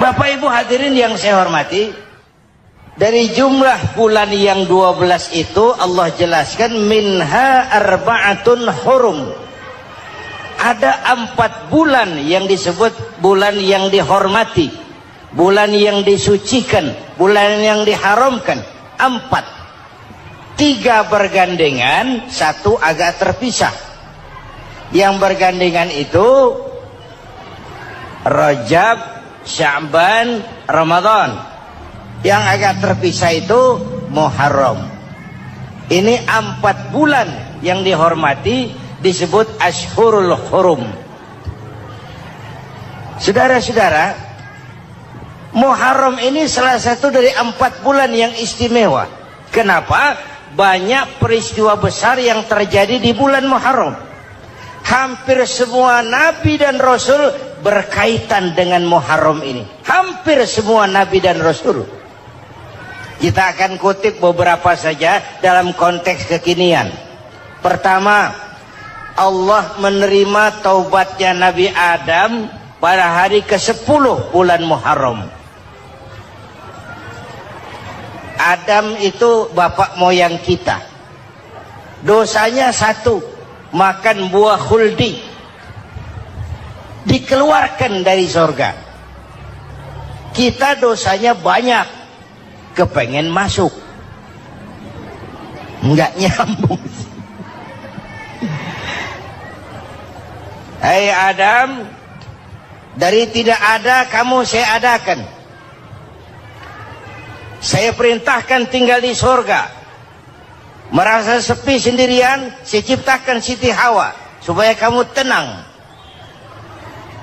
Bapak Ibu hadirin yang saya hormati, dari jumlah bulan yang 12 itu Allah jelaskan minha arba'atun hurum. Ada 4 bulan yang disebut bulan yang dihormati, bulan yang disucikan, bulan yang diharamkan. 4, 3 bergandengan, 1 agak terpisah. Yang bergandengan itu Rajab, Sya'ban, Ramadan. Yang agak terpisah itu Muharram. Ini 4 bulan yang dihormati, disebut Ashhurul Hurum. Saudara-saudara, Muharram ini salah satu dari 4 bulan yang istimewa. Kenapa? Banyak peristiwa besar yang terjadi di bulan Muharram. Hampir semua nabi dan rasul berkaitan dengan Muharram ini. Hampir semua nabi dan rasul. Kita akan kutip beberapa saja dalam konteks kekinian. Pertama, Allah menerima taubatnya Nabi Adam pada hari ke-10 bulan Muharram. Adam itu bapak moyang kita. Dosanya 1, makan buah khuldi, dikeluarkan dari surga. Kita dosanya banyak, kepengen masuk, nggak nyambung. Hai Adam, dari tidak ada kamu saya adakan. Saya perintahkan tinggal di surga. Merasa sepi sendirian, saya ciptakan Siti Hawa supaya kamu tenang.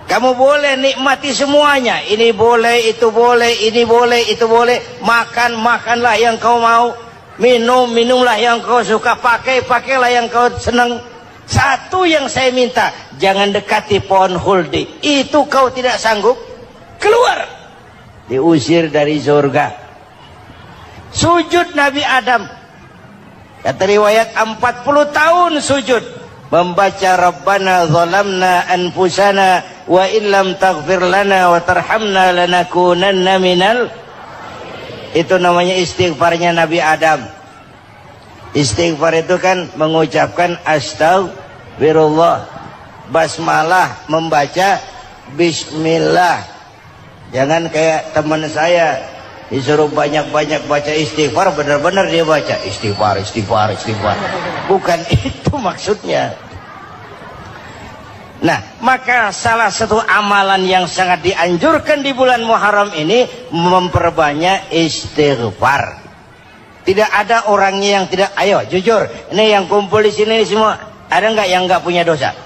Kamu boleh nikmati semuanya. Ini boleh, itu boleh, ini boleh, itu boleh. Makan, makanlah yang kau mau. Minum, minumlah yang kau suka. Pakai, pakailah yang kau senang. Satu yang saya minta, jangan dekati pohon khuldi. Itu kau tidak sanggup, keluar. Diusir dari surga. Sujud Nabi Adam, kata riwayat 40 tahun sujud, membaca Rabbana zalamna anfusana wa illam taghfir lana wa tarhamna lanakunanna minal. Itu namanya istighfarnya Nabi Adam. Istighfar itu kan mengucapkan astagfirullah, basmalah, membaca bismillah. Jangan kayak teman saya disuruh banyak-banyak baca istighfar, benar-benar dia baca istighfar, istighfar, istighfar. Bukan itu maksudnya. Nah, maka salah satu amalan yang sangat dianjurkan di bulan Muharram ini memperbanyak istighfar. Tidak ada orangnya yang tidak, ayo jujur, ini yang kumpul di sini semua, ada nggak yang nggak punya dosa?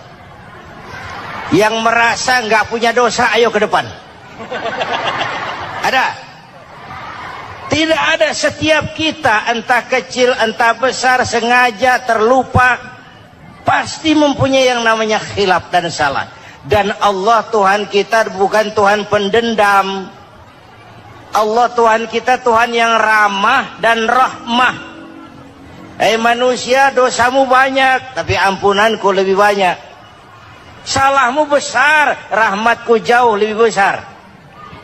Yang merasa nggak punya dosa, ayo ke depan. Ada? Tidak ada. Setiap kita, entah kecil entah besar, sengaja terlupa, pasti mempunyai yang namanya khilaf dan salah. Dan Allah Tuhan kita bukan Tuhan pendendam. Allah Tuhan kita Tuhan yang ramah dan rahmah. Manusia, dosamu banyak, tapi ampunanku lebih banyak. Salahmu besar, rahmatku jauh lebih besar.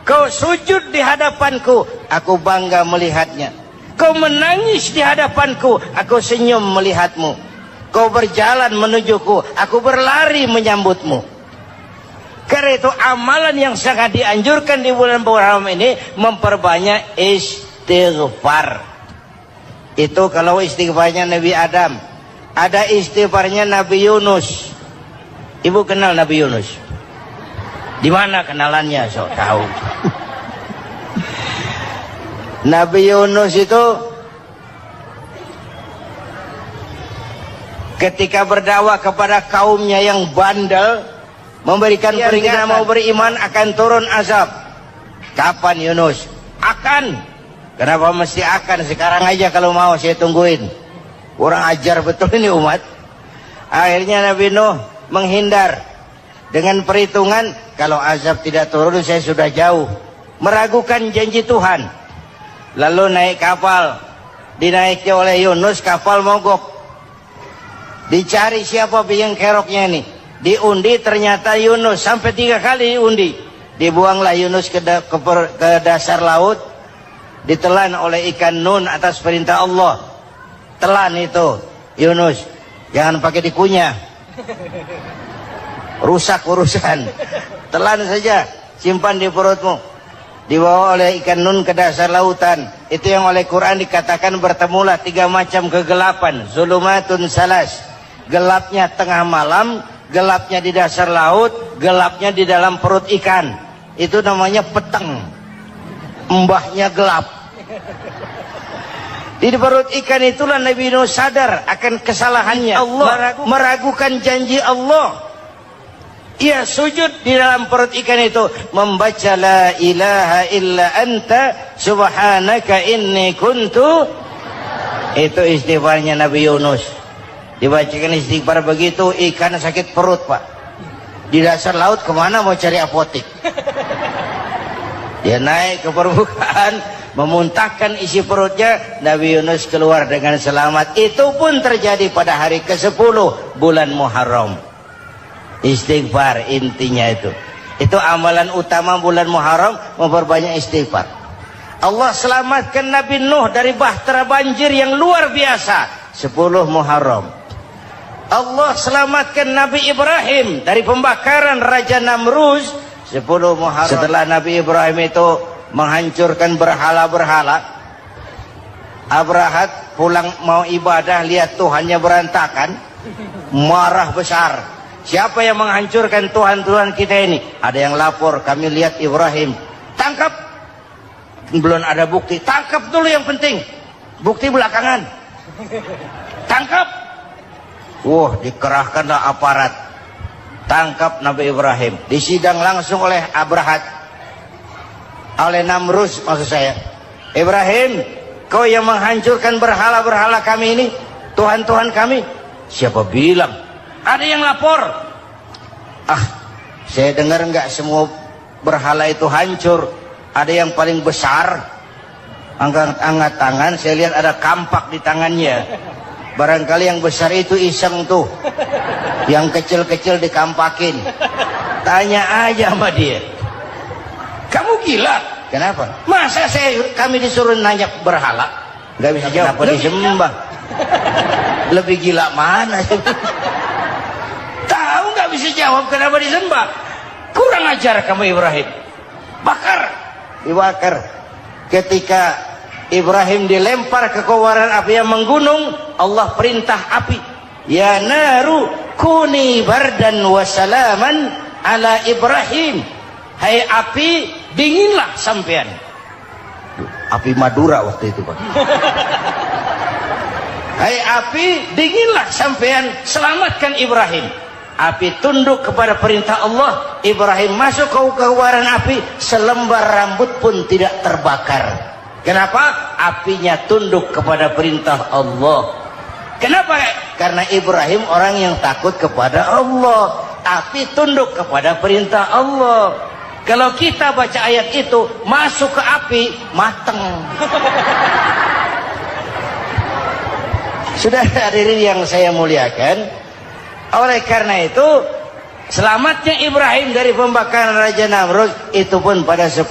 Kau sujud di hadapanku, aku bangga melihatnya. Kau menangis di hadapanku, aku senyum melihatmu. Kau berjalan menujuku, aku berlari menyambutmu. Karena itu amalan yang sangat dianjurkan di bulan Muharram ini memperbanyak istighfar. Itu kalau istighfarnya Nabi Adam. Ada istighfarnya Nabi Yunus. Ibu kenal Nabi Yunus? Di mana kenalannya? Sok tahu. Nabi Yunus itu ketika berdakwah kepada kaumnya yang bandel, memberikan peringatan mau beriman akan turun azab. Kapan Yunus? Akan. Kenapa mesti akan? Sekarang aja kalau mau saya tungguin. Kurang ajar betul ini umat. Akhirnya Nabi Nuh menghindar dengan perhitungan, kalau azab tidak turun saya sudah jauh. Meragukan janji Tuhan. Lalu naik kapal, dinaiki oleh Yunus, kapal mogok. Dicari siapa biang keroknya ini. Diundi, ternyata Yunus. Sampai 3 kali diundi. dibuanglah Yunus ke dasar laut, ditelan oleh ikan nun atas perintah Allah. Telan itu Yunus, jangan pakai dikunyah, rusak urusan. Telan saja, simpan di perutmu. Dibawa oleh ikan nun ke dasar lautan. Itu yang oleh Quran dikatakan bertemulah 3 macam kegelapan. Zulumatun salas, gelapnya tengah malam, gelapnya di dasar laut, gelapnya di dalam perut ikan. Itu namanya peteng, mbahnya gelap. Di perut ikan itulah Nabi Nuh sadar akan kesalahannya. Allah meragukan janji Allah. Ia sujud di dalam perut ikan itu, membaca la ilaha illa anta subhanaka inni kuntu. Itu istighfarnya Nabi Yunus. Dibacakan istighfar begitu, ikan sakit perut, Pak. Di dasar laut kemana mau cari apotik? Dia naik ke permukaan, memuntahkan isi perutnya. Nabi Yunus keluar dengan selamat. Itu pun terjadi pada hari ke-10 bulan Muharram. Istighfar intinya itu. Itu amalan utama bulan Muharram, memperbanyak istighfar. Allah selamatkan Nabi Nuh dari bahtera banjir yang luar biasa 10 Muharram. Allah selamatkan Nabi Ibrahim dari pembakaran Raja Namruz 10 Muharram. Setelah Nabi Ibrahim itu menghancurkan berhala-berhala, Abrahat pulang mau ibadah, lihat Tuhannya berantakan, marah besar. Siapa yang menghancurkan Tuhan-Tuhan kita ini? Ada yang lapor, kami lihat Ibrahim. Tangkap. Belum ada bukti, tangkap dulu yang penting, bukti belakangan. Tangkap. Wah, dikerahkanlah aparat, tangkap Nabi Ibrahim. Disidang langsung oleh Abrahat, oleh Namruz maksud saya. Ibrahim, kau yang menghancurkan berhala-berhala kami ini, Tuhan-Tuhan kami. Siapa bilang? Ada yang lapor. Ah, saya dengar enggak semua berhala itu hancur. Ada yang paling besar, angkat tangan, saya lihat ada kampak di tangannya. Barangkali yang besar itu iseng tuh, yang kecil-kecil dikampakin. Tanya aja sama dia, kamu gila? Kenapa? Masa kami disuruh nanya berhala? Gak bisa jawab. Kenapa disembah? Lebih gila mana? Tahu nggak bisa jawab kenapa disembah? Kurang ajar kamu Ibrahim. Bakar, dibakar. Ketika Ibrahim dilempar ke kobaran api yang menggunung, Allah perintah api, ya naru kuni bardan wa salaman ala Ibrahim. Hai api, dinginlah sampean. Api Madura waktu itu, Pak. Hai api, dinginlah sampean, selamatkan Ibrahim. Api tunduk kepada perintah Allah. Ibrahim masuk ke kobaran api, selembar rambut pun tidak terbakar. Kenapa? Apinya tunduk kepada perintah Allah. Kenapa? Karena Ibrahim orang yang takut kepada Allah. Api tunduk kepada perintah Allah. Kalau kita baca ayat itu, masuk ke api, mateng. Sudah hadirin yang saya muliakan, oleh karena itu selamatnya Ibrahim dari pembakaran Raja Namrud itu pun pada 10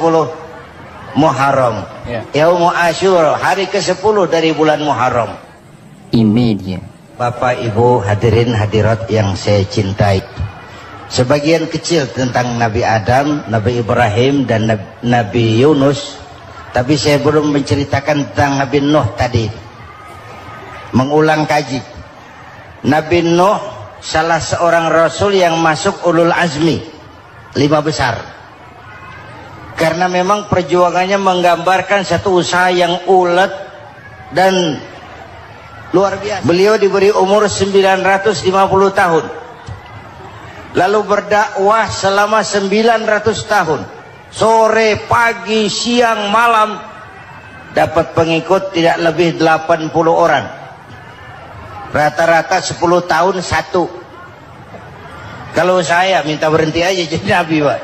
Muharram, Yaum Asyura, hari ke-10 dari bulan Muharram. Ini dia. Bapak Ibu hadirin hadirat yang saya cintai, sebagian kecil tentang Nabi Adam, Nabi Ibrahim dan Nabi Yunus, tapi saya belum menceritakan tentang Nabi Nuh tadi. Mengulang kaji, Nabi Nuh salah seorang rasul yang masuk ulul azmi 5 besar, karena memang perjuangannya menggambarkan satu usaha yang ulet dan luar biasa. Beliau diberi umur 950 tahun, lalu berdakwah selama 900 tahun, sore, pagi, siang, malam, dapat pengikut tidak lebih 80 orang. Rata-rata 10 tahun satu. Kalau saya minta berhenti aja jadi nabi, Pak.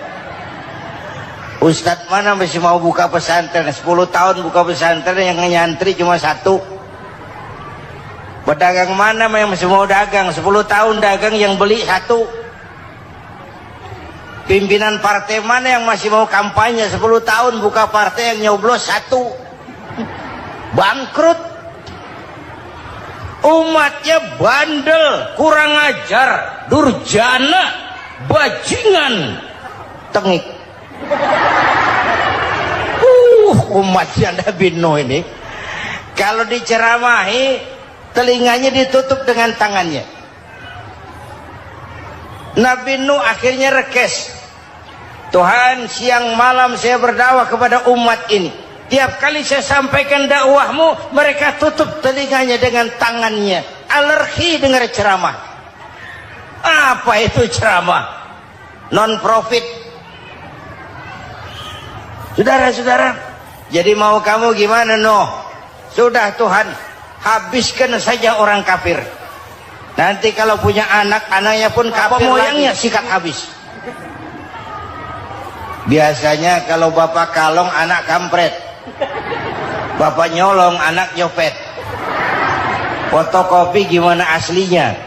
Ustadz mana masih mau buka pesantren? 10 tahun buka pesantren, yang nyantri cuma 1. Pedagang mana yang masih mau dagang? 10 tahun dagang, yang beli 1. Pimpinan partai mana yang masih mau kampanye 10 tahun buka partai yang nyoblos 1? Bangkrut. Umatnya bandel, kurang ajar, durjana, bajingan, tengik. Umatnya Nabi Nuh ini kalau diceramahi telinganya ditutup dengan tangannya. Nabi Nuh akhirnya rekes, Tuhan, siang malam saya berdakwah kepada umat ini, tiap kali saya sampaikan dakwahmu mereka tutup telinganya dengan tangannya, alergi dengar ceramah. Apa itu ceramah? Non profit. Saudara-saudara, jadi mau kamu gimana Nuh? Sudah Tuhan, habiskan saja orang kafir. Nanti kalau punya anak, anaknya pun kafir moyangnya sikat habis. Biasanya kalau bapak kalong, anak kampret. Bapak nyolong, anak nyopet. Fotokopi gimana aslinya?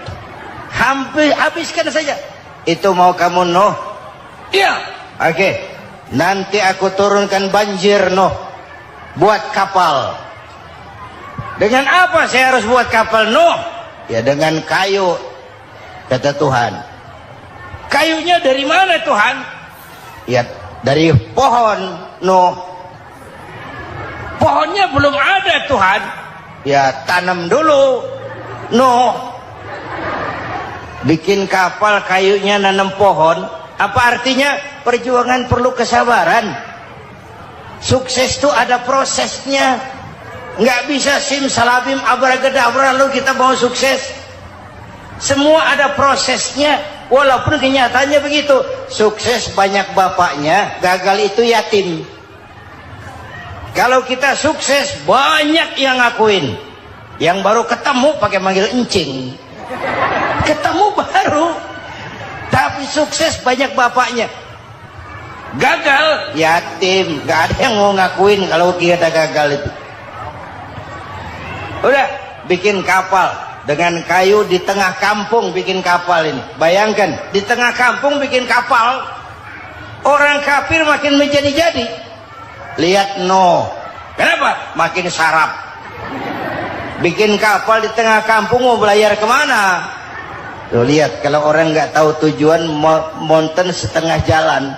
Hampir habiskan saja. Itu mau kamu Nuh? Iya. Oke. Nanti aku turunkan banjir Nuh. Buat kapal. Dengan apa saya harus buat kapal Nuh? Ya dengan kayu, kata Tuhan. Kayunya dari mana Tuhan? Ya dari pohon Nuh. Pohonnya belum ada Tuhan. Ya tanam dulu Nuh. Bikin kapal kayunya nanam pohon. Apa artinya? Perjuangan perlu kesabaran. Sukses itu ada prosesnya. Nggak bisa simsalabim abracadabra lalu kita mau sukses. Semua ada prosesnya. Walaupun kenyataannya begitu. Sukses banyak bapaknya, gagal itu yatim. Kalau kita sukses banyak yang ngakuin. Yang baru ketemu pakai manggil encing. Ketemu baru. Tapi sukses banyak bapaknya. Gagal yatim, nggak ada yang mau ngakuin kalau kita gagal itu. Udah bikin kapal dengan kayu di tengah kampung, bikin kapal ini. Bayangkan di tengah kampung bikin kapal, orang kafir makin menjadi-jadi. Lihat Nuh, kenapa? Makin sarap. Bikin kapal di tengah kampung mau belayar kemana? Tuh lihat, kalau orang nggak tahu tujuan, mountain setengah jalan.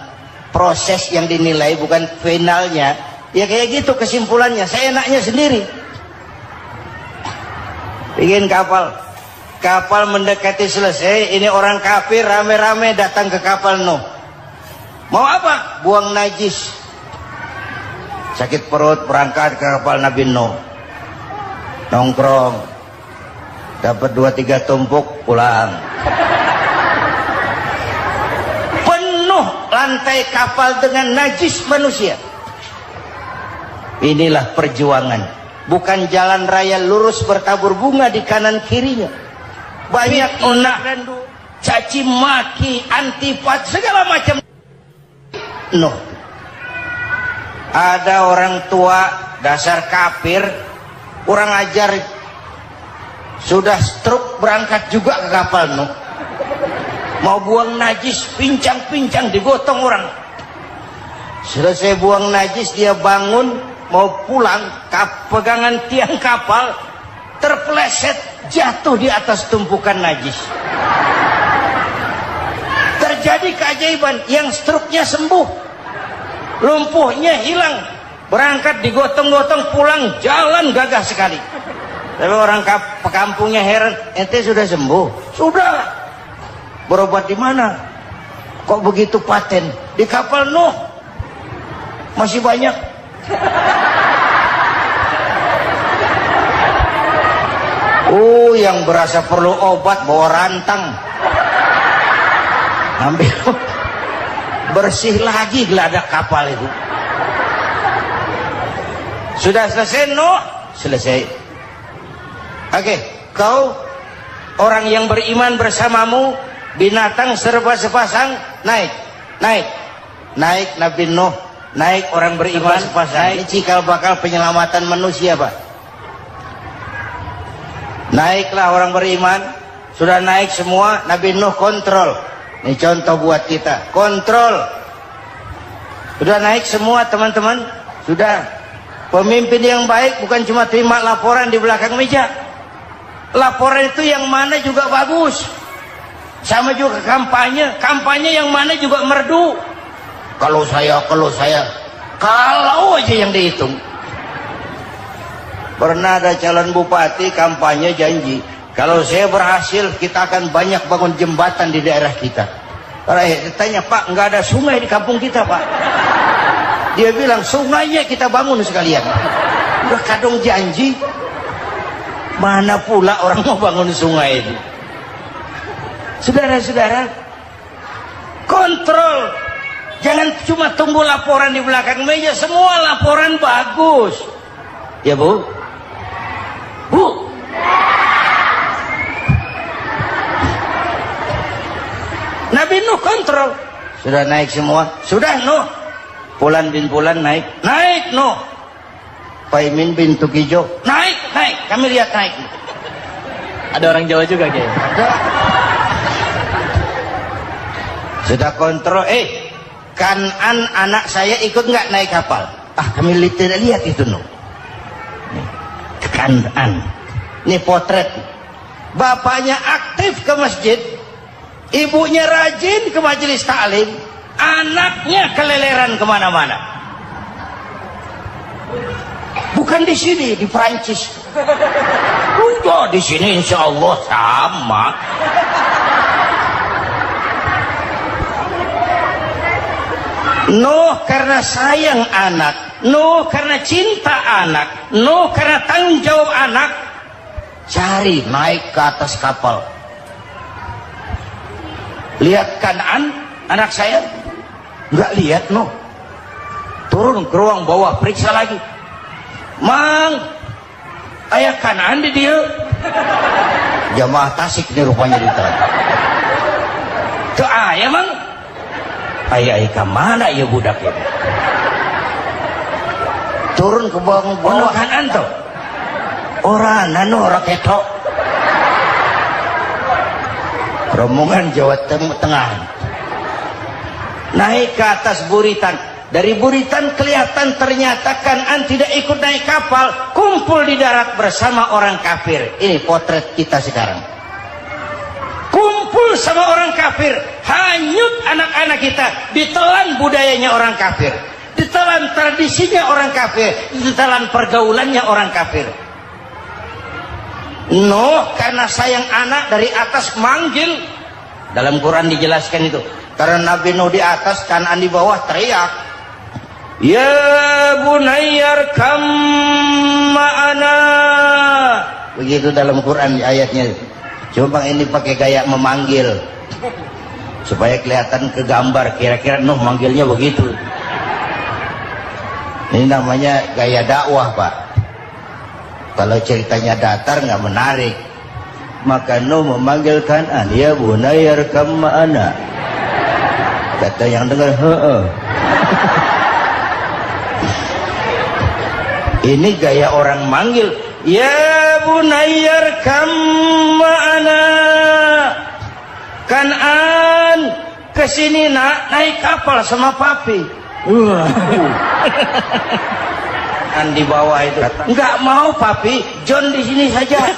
Proses yang dinilai bukan finalnya. Ya kayak gitu kesimpulannya. Saya enaknya sendiri. Bikin kapal, kapal mendekati selesai, ini orang kafir rame-rame datang ke kapal Nuh. Mau apa? Buang najis. Sakit perut berangkat ke kapal Nabi Nuh. Nongkrong, dapat 2-3 tumpuk, pulang. Penuh lantai kapal dengan najis manusia. Inilah perjuangan. Bukan jalan raya lurus bertabur bunga di kanan kirinya. Banyak onak dan caci maki, antipat, segala macam. No. Ada orang tua dasar kafir, kurang ajar, sudah stroke berangkat juga ke kapal Nuh. Mau buang najis, pincang-pincang digotong orang. Selesai buang najis dia bangun mau pulang, pegangan tiang kapal terpeleset jatuh di atas tumpukan najis. Terjadi keajaiban, yang struknya sembuh, lumpuhnya hilang, berangkat digotong-gotong pulang jalan gagah sekali. Tapi orang kampungnya heran, ente sudah sembuh? Sudah. Berobat di mana? Kok begitu paten? Di kapal Nuh. Masih banyak. Yang berasa perlu obat bawa rantang, ambil bersih lagi geladak kapal itu. Sudah selesai Nuh? Selesai. Oke, kau orang yang beriman bersamamu, binatang serba sepasang, naik Nabi Nuh, naik orang beriman sepasang. Ini cikal bakal penyelamatan manusia, Pak. Naiklah orang beriman, sudah naik semua. Nabi Nuh kontrol, Ini contoh buat kita. Kontrol. Sudah naik semua teman-teman? Sudah. Pemimpin yang baik bukan cuma terima laporan di belakang meja. Laporan itu yang mana juga bagus. Sama juga kampanye. Kampanye yang mana juga merdu. Kalau saya. Kalau aja yang dihitung. Pernah ada calon bupati kampanye janji, kalau saya berhasil kita akan banyak bangun jembatan di daerah kita. Rakyat ditanya, Pak, nggak ada sungai di kampung kita, Pak. Dia bilang, sungainya kita bangun sekalian. Udah kadung janji, mana pula orang mau bangun sungai itu. Saudara-saudara, kontrol. Jangan cuma tunggu laporan di belakang meja, semua laporan bagus. Ya Bu? Bu? Nabi Nuh kontrol. Sudah naik semua? Sudah Nuh. Pulan bin Pulan naik. Naik Nuh. Paimin bin Tukijo. Naik. Kami lihat naik. Ada orang Jawa juga kayaknya. Ada. Sudah kontrol. Kanan anak saya ikut nggak naik kapal? Kami tidak lihat itu Nuh. Kanan. Ini potret. Bapaknya aktif ke masjid, ibunya rajin ke majelis taklim, anaknya keleleran kemana-mana. Bukan di sini, di Prancis. Udah di sini insya Allah sama. Nuh karena sayang anak, Nuh karena cinta anak, Nuh karena tanggung jawab anak, cari naik ke atas kapal. Lihat Kan'an, anak saya, nggak lihat Nuh. Turun ke ruang bawah, periksa lagi. Mang, ayah Kan'an di dia. Jamaah Tasik ini rupanya diterang. Tuh ayah Mang. Ayah ke mana ya budak itu? Turun ke bawah Kan'an tuh. Orang nano raketok. Rombongan Jawa Tengah. Naik ke atas buritan. Dari buritan kelihatan ternyata Kan'an tidak ikut naik kapal, kumpul di darat bersama orang kafir. Ini potret kita sekarang. Kumpul sama orang kafir, hanyut anak-anak kita, ditelan budayanya orang kafir, ditelan tradisinya orang kafir, ditelan pergaulannya orang kafir. Nuh karena sayang anak dari atas manggil. Dalam Quran dijelaskan itu. Karena Nabi Nuh di atas, Kan'an di bawah, teriak, ya bunayyar kam ma'ana. Begitu dalam Quran di ayatnya. Coba ini pakai gaya memanggil supaya kelihatan ke gambar, kira-kira Nuh manggilnya begitu. Ini namanya gaya dakwah, Pak. Kalau ceritanya datar nggak menarik, maka Nuh memanggil Kan'an, ya bunayyar kam ma'ana. Kata yang dengar, ini gaya orang manggil, ya bunayyar kam ma'ana. Kan'an, kesini nak, naik kapal sama papi. Kan di bawah itu, nggak mau papi, John di sini saja.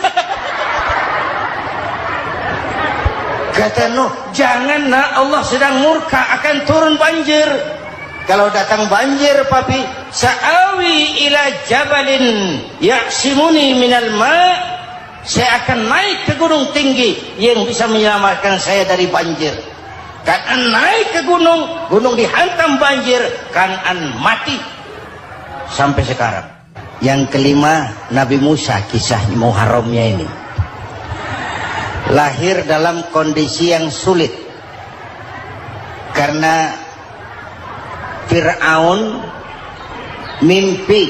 Kata Nuh, jangan nak, Allah sedang murka, akan turun banjir. Kalau datang banjir papi, sa'awi ila jabalin ya'simuni minal ma', saya akan naik ke gunung tinggi yang bisa menyelamatkan saya dari banjir. Kan'an naik ke gunung, gunung dihantam banjir, Kan'an mati sampai sekarang. Yang kelima, Nabi Musa, kisah Muharramnya ini. Lahir dalam kondisi yang sulit karena Fir'aun mimpi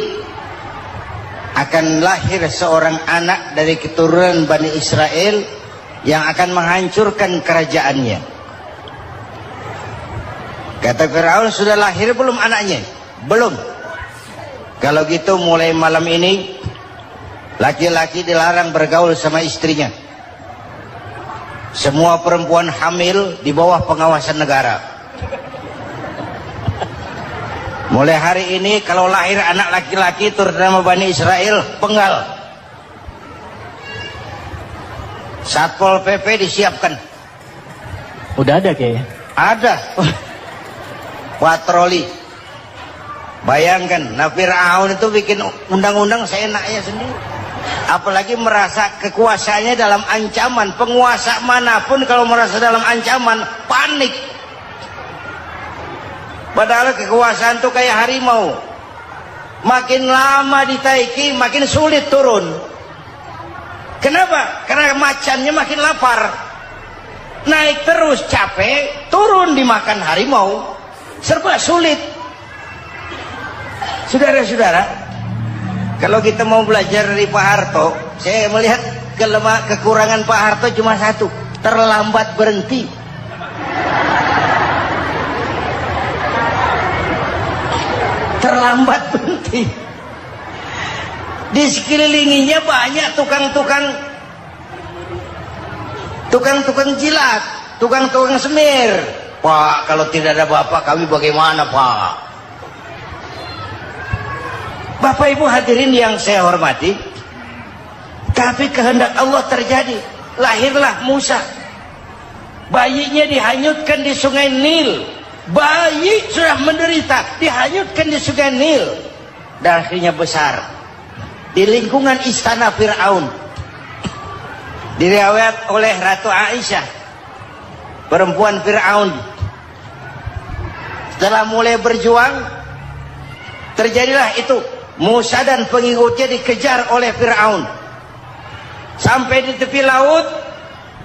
akan lahir seorang anak dari keturunan Bani Israel yang akan menghancurkan kerajaannya. Kata Fir'aun, sudah lahir belum anaknya? Belum. Kalau gitu mulai malam ini laki-laki dilarang bergaul sama istrinya. semua perempuan hamil di bawah pengawasan negara. Mulai hari ini kalau lahir anak laki-laki turut nama Bani Israel, penggal. Satpol PP disiapkan. Udah ada Kiai. Ada. Patroli. Bayangkan, nah Fir'aun itu bikin undang-undang seenaknya sendiri. Apalagi merasa kekuasaannya dalam ancaman. Penguasa manapun kalau merasa dalam ancaman, panik. Padahal kekuasaan itu kayak harimau. Makin lama ditaiki, makin sulit turun. Kenapa? Karena macannya makin lapar. Naik terus capek, turun dimakan harimau. Serba sulit. Saudara-saudara, kalau kita mau belajar dari Pak Harto, saya melihat kekurangan Pak Harto cuma satu, terlambat berhenti. Terlambat berhenti. Di sekelilinginya banyak tukang-tukang jilat, tukang-tukang semir. Pak, kalau tidak ada Bapak kami bagaimana, Pak? Bapak Ibu hadirin yang saya hormati, tapi kehendak Allah terjadi. Lahirlah Musa. Bayinya dihanyutkan di sungai Nil. Bayi sudah menderita, dihanyutkan di sungai Nil. Dan akhirnya besar di lingkungan istana Fir'aun. Diriwayat oleh Ratu Aisyah, perempuan Fir'aun, setelah mulai berjuang, terjadilah itu. Musa dan pengikutnya dikejar oleh Fir'aun. Sampai di tepi laut,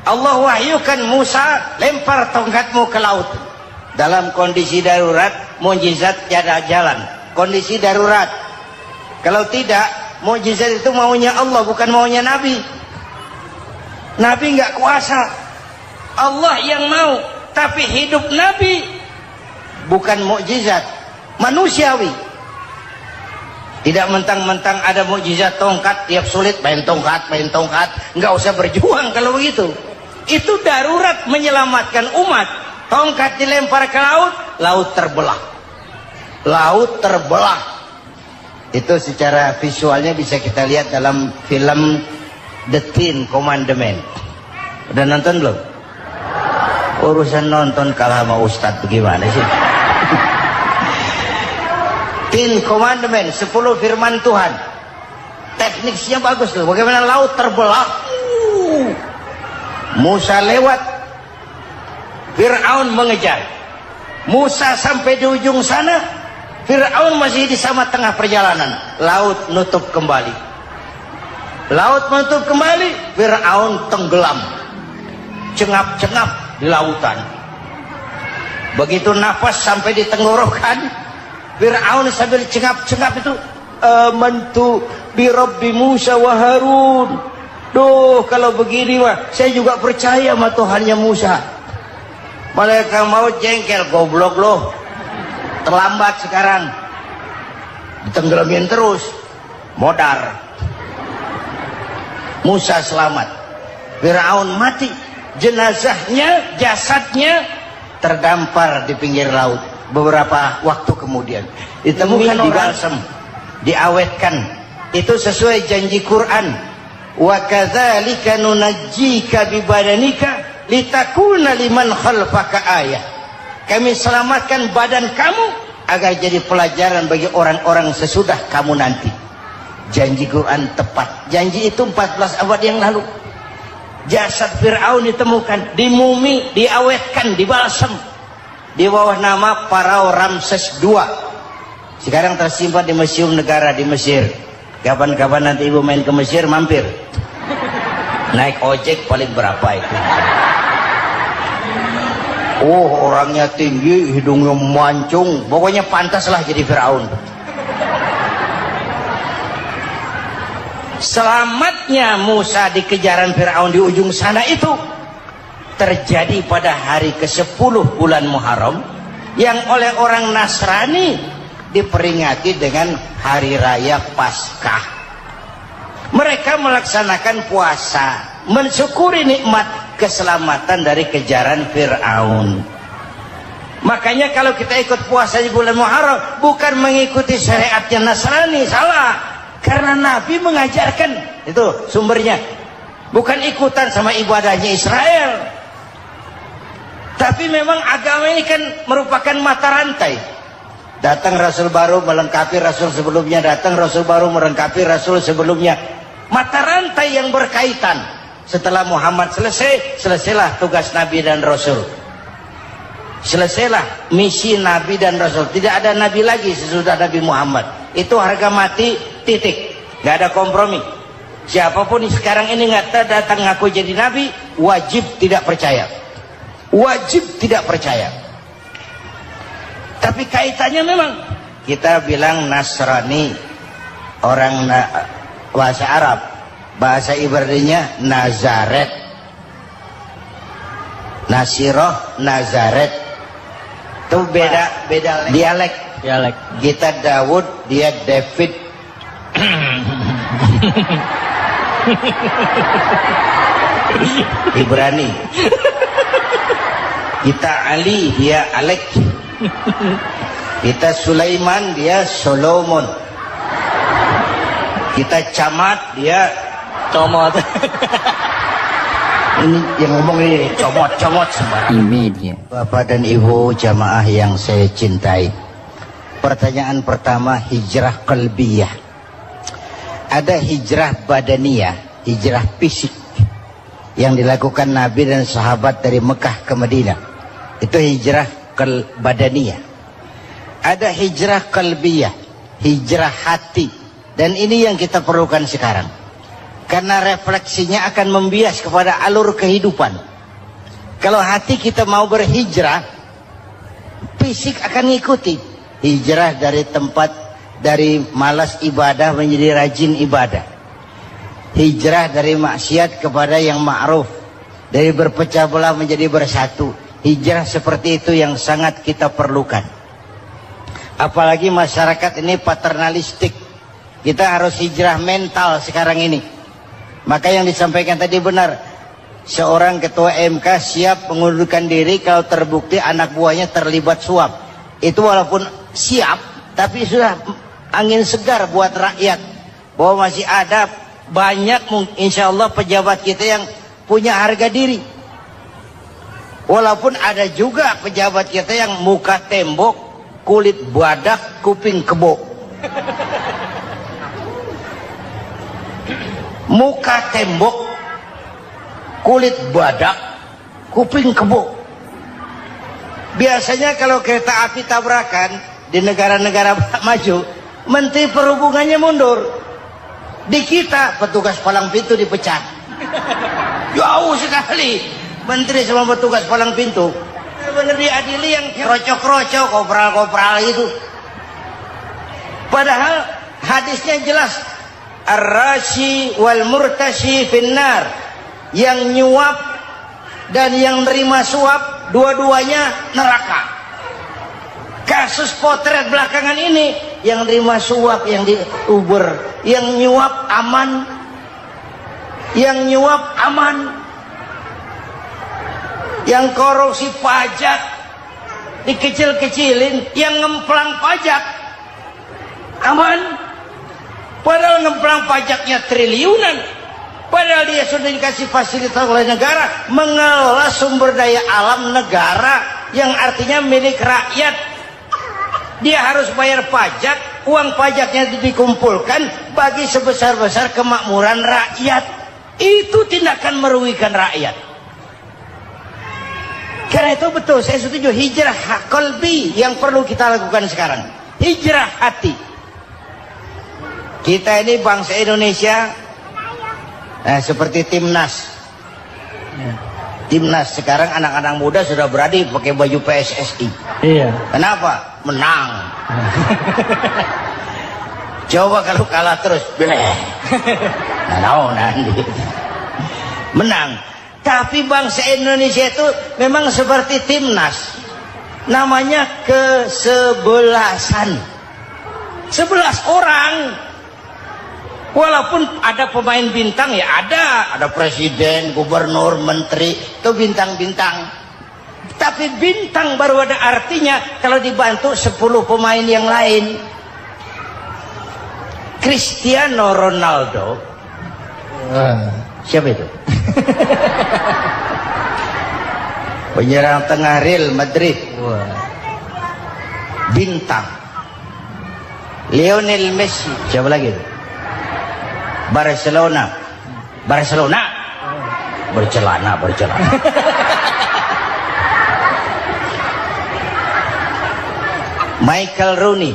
Allah wahyukan Musa, lempar tongkatmu ke laut. Dalam kondisi darurat, mukjizat tiada jalan. Kondisi darurat. Kalau tidak, mukjizat itu maunya Allah, bukan maunya Nabi. Nabi nggak kuasa. Allah yang mau. Tapi hidup Nabi bukan mukjizat, manusiawi. Tidak mentang-mentang ada mukjizat tongkat, tiap sulit main tongkat. Nggak usah berjuang kalau begitu. Itu darurat menyelamatkan umat. Tongkat dilempar ke laut, laut terbelah. Laut terbelah. Itu secara visualnya bisa kita lihat dalam film The Ten Commandment. Udah nonton belum? Urusan nonton kalah sama Ustadz bagaimana sih? Ten Commandment, 10 firman Tuhan. Tekniknya bagus loh. Bagaimana laut terbelah. Musa lewat, Fir'aun mengejar. Musa sampai di ujung sana, Fir'aun masih di sama tengah perjalanan. Laut nutup kembali. Laut menutup kembali, Fir'aun tenggelam. Cengap-cengap di lautan. Begitu nafas sampai di tenggorokan, Fir'aun sambil cengap-cengap itu, amantu bi Rabbi Musa wa Harun. Duh, kalau begini mah saya juga percaya sama Tuhannya Musa. Malaikat maut jengkel, goblok loh, terlambat sekarang, ditenggelamin terus, modar. Musa selamat, Fir'aun mati, jenazahnya, jasadnya terdampar di pinggir laut. Beberapa waktu kemudian ditemukan di balsam, diawetkan. Itu sesuai janji Quran. Wa kadzalika nunajjika bi badanika litakuna liman khalfaka ayah. Kami selamatkan badan kamu agar jadi pelajaran bagi orang-orang sesudah kamu nanti. Janji Quran tepat. Janji itu 14 abad yang lalu. Jasad Fir'aun ditemukan, dimumi, diawetkan, dibalsam di bawah nama Farao Ramses II. Sekarang tersimpan di Museum Negara di Mesir. Kapan-kapan nanti ibu main ke Mesir, mampir. Naik ojek paling berapa itu? Oh, orangnya tinggi, hidungnya mancung, pokoknya pantaslah jadi Fir'aun. Selamatnya Musa di kejaran Fir'aun di ujung sana itu terjadi pada hari ke-10 bulan Muharram, yang oleh orang Nasrani diperingati dengan hari raya Paskah. Mereka melaksanakan puasa, mensyukuri nikmat keselamatan dari kejaran Fir'aun. Makanya kalau kita ikut puasa di bulan Muharram bukan mengikuti syariatnya Nasrani, salah. Karena Nabi mengajarkan, itu sumbernya. Bukan ikutan sama ibadahnya Israel. Tapi memang agama ini kan merupakan mata rantai. Datang Rasul baru melengkapi Rasul sebelumnya, datang Rasul baru melengkapi Rasul sebelumnya. Mata rantai yang berkaitan. Setelah Muhammad selesai, selesailah tugas Nabi dan Rasul. Selesailah misi Nabi dan Rasul. Tidak ada Nabi lagi sesudah Nabi Muhammad. Itu harga mati, titik. Gak ada kompromi. Siapapun sekarang ini nggak datang ngaku jadi Nabi, wajib tidak percaya. Wajib tidak percaya. Tapi kaitannya memang kita bilang Nasrani, orang bahasa Arab, bahasa Ibraninya Nazaret, Nasiroh, Nazaret. Itu beda dialek. Kita Daud, dia David. Ibrani. Kita Ali, dia Alek. Kita Sulaiman, dia Solomon. Kita Camat, dia Comot. ini yang ngomong ini comot sembarang. Ini dia. Bapak dan Ibu jamaah yang saya cintai, pertanyaan pertama, hijrah qalbiyah. Ada hijrah badaniyah, hijrah fisik yang dilakukan Nabi dan sahabat dari Mekah ke Madinah. Itu hijrah badaniyah. Ada hijrah qalbiyah, hijrah hati. Dan ini yang kita perlukan sekarang. Karena refleksinya akan membias kepada alur kehidupan. Kalau hati kita mau berhijrah, fisik akan ngikuti. Hijrah dari tempat, dari malas ibadah menjadi rajin ibadah. Hijrah dari maksiat kepada yang ma'ruf. Dari berpecah belah menjadi bersatu. Hijrah seperti itu yang sangat kita perlukan. Apalagi masyarakat ini paternalistik. Kita harus hijrah mental sekarang ini. Maka yang disampaikan tadi benar. Seorang ketua MK siap mengundurkan diri kalau terbukti anak buahnya terlibat suap. Itu walaupun siap, tapi sudah angin segar buat rakyat. Bahwa masih ada banyak insya Allah pejabat kita yang punya harga diri. Walaupun ada juga pejabat kita yang muka tembok, kulit badak, kuping kebo. Muka tembok, kulit badak, kuping kebo. Biasanya kalau kereta api tabrakan di negara-negara maju, Menteri Perhubungannya mundur. Di kita petugas palang pintu dipecat. Jauh sekali Menteri sama petugas palang pintu. Benar diadili yang krocok-krocok, kopral-kopral itu. Padahal hadisnya jelas. Ar-rashi wal murtashi finnar. Yang nyuap dan yang nerima suap, dua-duanya neraka. Kasus potret belakangan ini, yang nerima suap, yang diuber, yang nyuap aman, yang nyuap aman, yang korupsi pajak dikecil-kecilin, yang ngemplang pajak aman. Padahal ngemplang pajaknya triliunan. Padahal dia sudah dikasih fasilitas oleh negara mengelola sumber daya alam negara yang artinya milik rakyat. Dia harus bayar pajak, uang pajaknya dikumpulkan bagi sebesar-besar kemakmuran rakyat. Itu tindakan merugikan rakyat. Karena itu betul, saya setuju, hijrah qalbi yang perlu kita lakukan sekarang. Hijrah hati. Kita ini bangsa Indonesia, seperti timnas. Timnas sekarang anak-anak muda sudah berani pakai baju PSSI. Iya. Kenapa? Menang. Coba kalau kalah terus, nanti menang. Tapi bangsa Indonesia itu memang seperti timnas. Namanya kesebelasan. 11 orang. Walaupun ada pemain bintang ya ada presiden, gubernur, menteri, itu bintang-bintang. Tapi bintang baru ada artinya kalau dibantu 10 pemain yang lain. Cristiano Ronaldo, siapa itu? Penyerang tengah Real Madrid, bintang. Lionel Messi, siapa lagi itu? Barcelona, bercelana. Michael Rooney,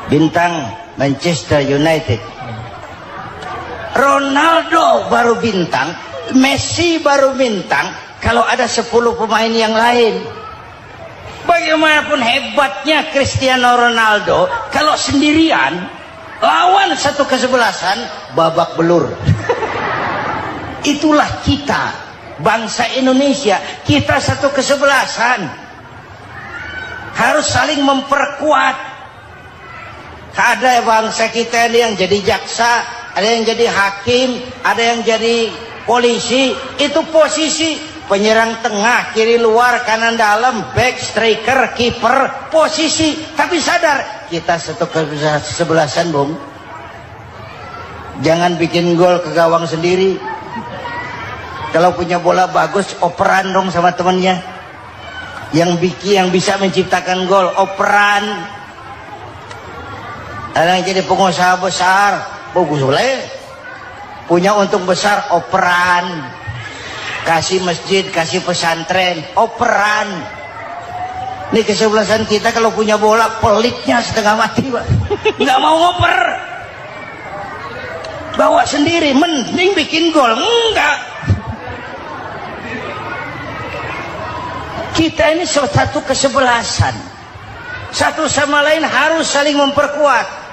bintang Manchester United. Ronaldo baru bintang, Messi baru bintang kalau ada 10 pemain yang lain. Bagaimanapun hebatnya Cristiano Ronaldo, kalau sendirian lawan satu kesebelasan babak belur. Itulah kita, bangsa Indonesia. Kita satu kesebelasan, harus saling memperkuat. Ada bangsa kita ini yang jadi jaksa, ada yang jadi hakim, ada yang jadi polisi. Itu posisi penyerang tengah, kiri luar, kanan dalam, back, striker, kiper, posisi. Tapi sadar kita satu kesebelasan, Bung. Jangan bikin gol ke gawang sendiri. Kalau punya bola bagus, operan dong sama temannya. Yang bisa menciptakan gol, operan. Ada yang jadi pengusaha besar, bagus boleh. Punya untung besar, operan. Kasih masjid, kasih pesantren, operan. Ini kesebelasan kita kalau punya bola pelitnya setengah mati, Pak. Nggak mau ngoper. Bawa sendiri, mending bikin gol. Enggak. Kita ini satu kesebelasan. Satu sama lain harus saling memperkuat.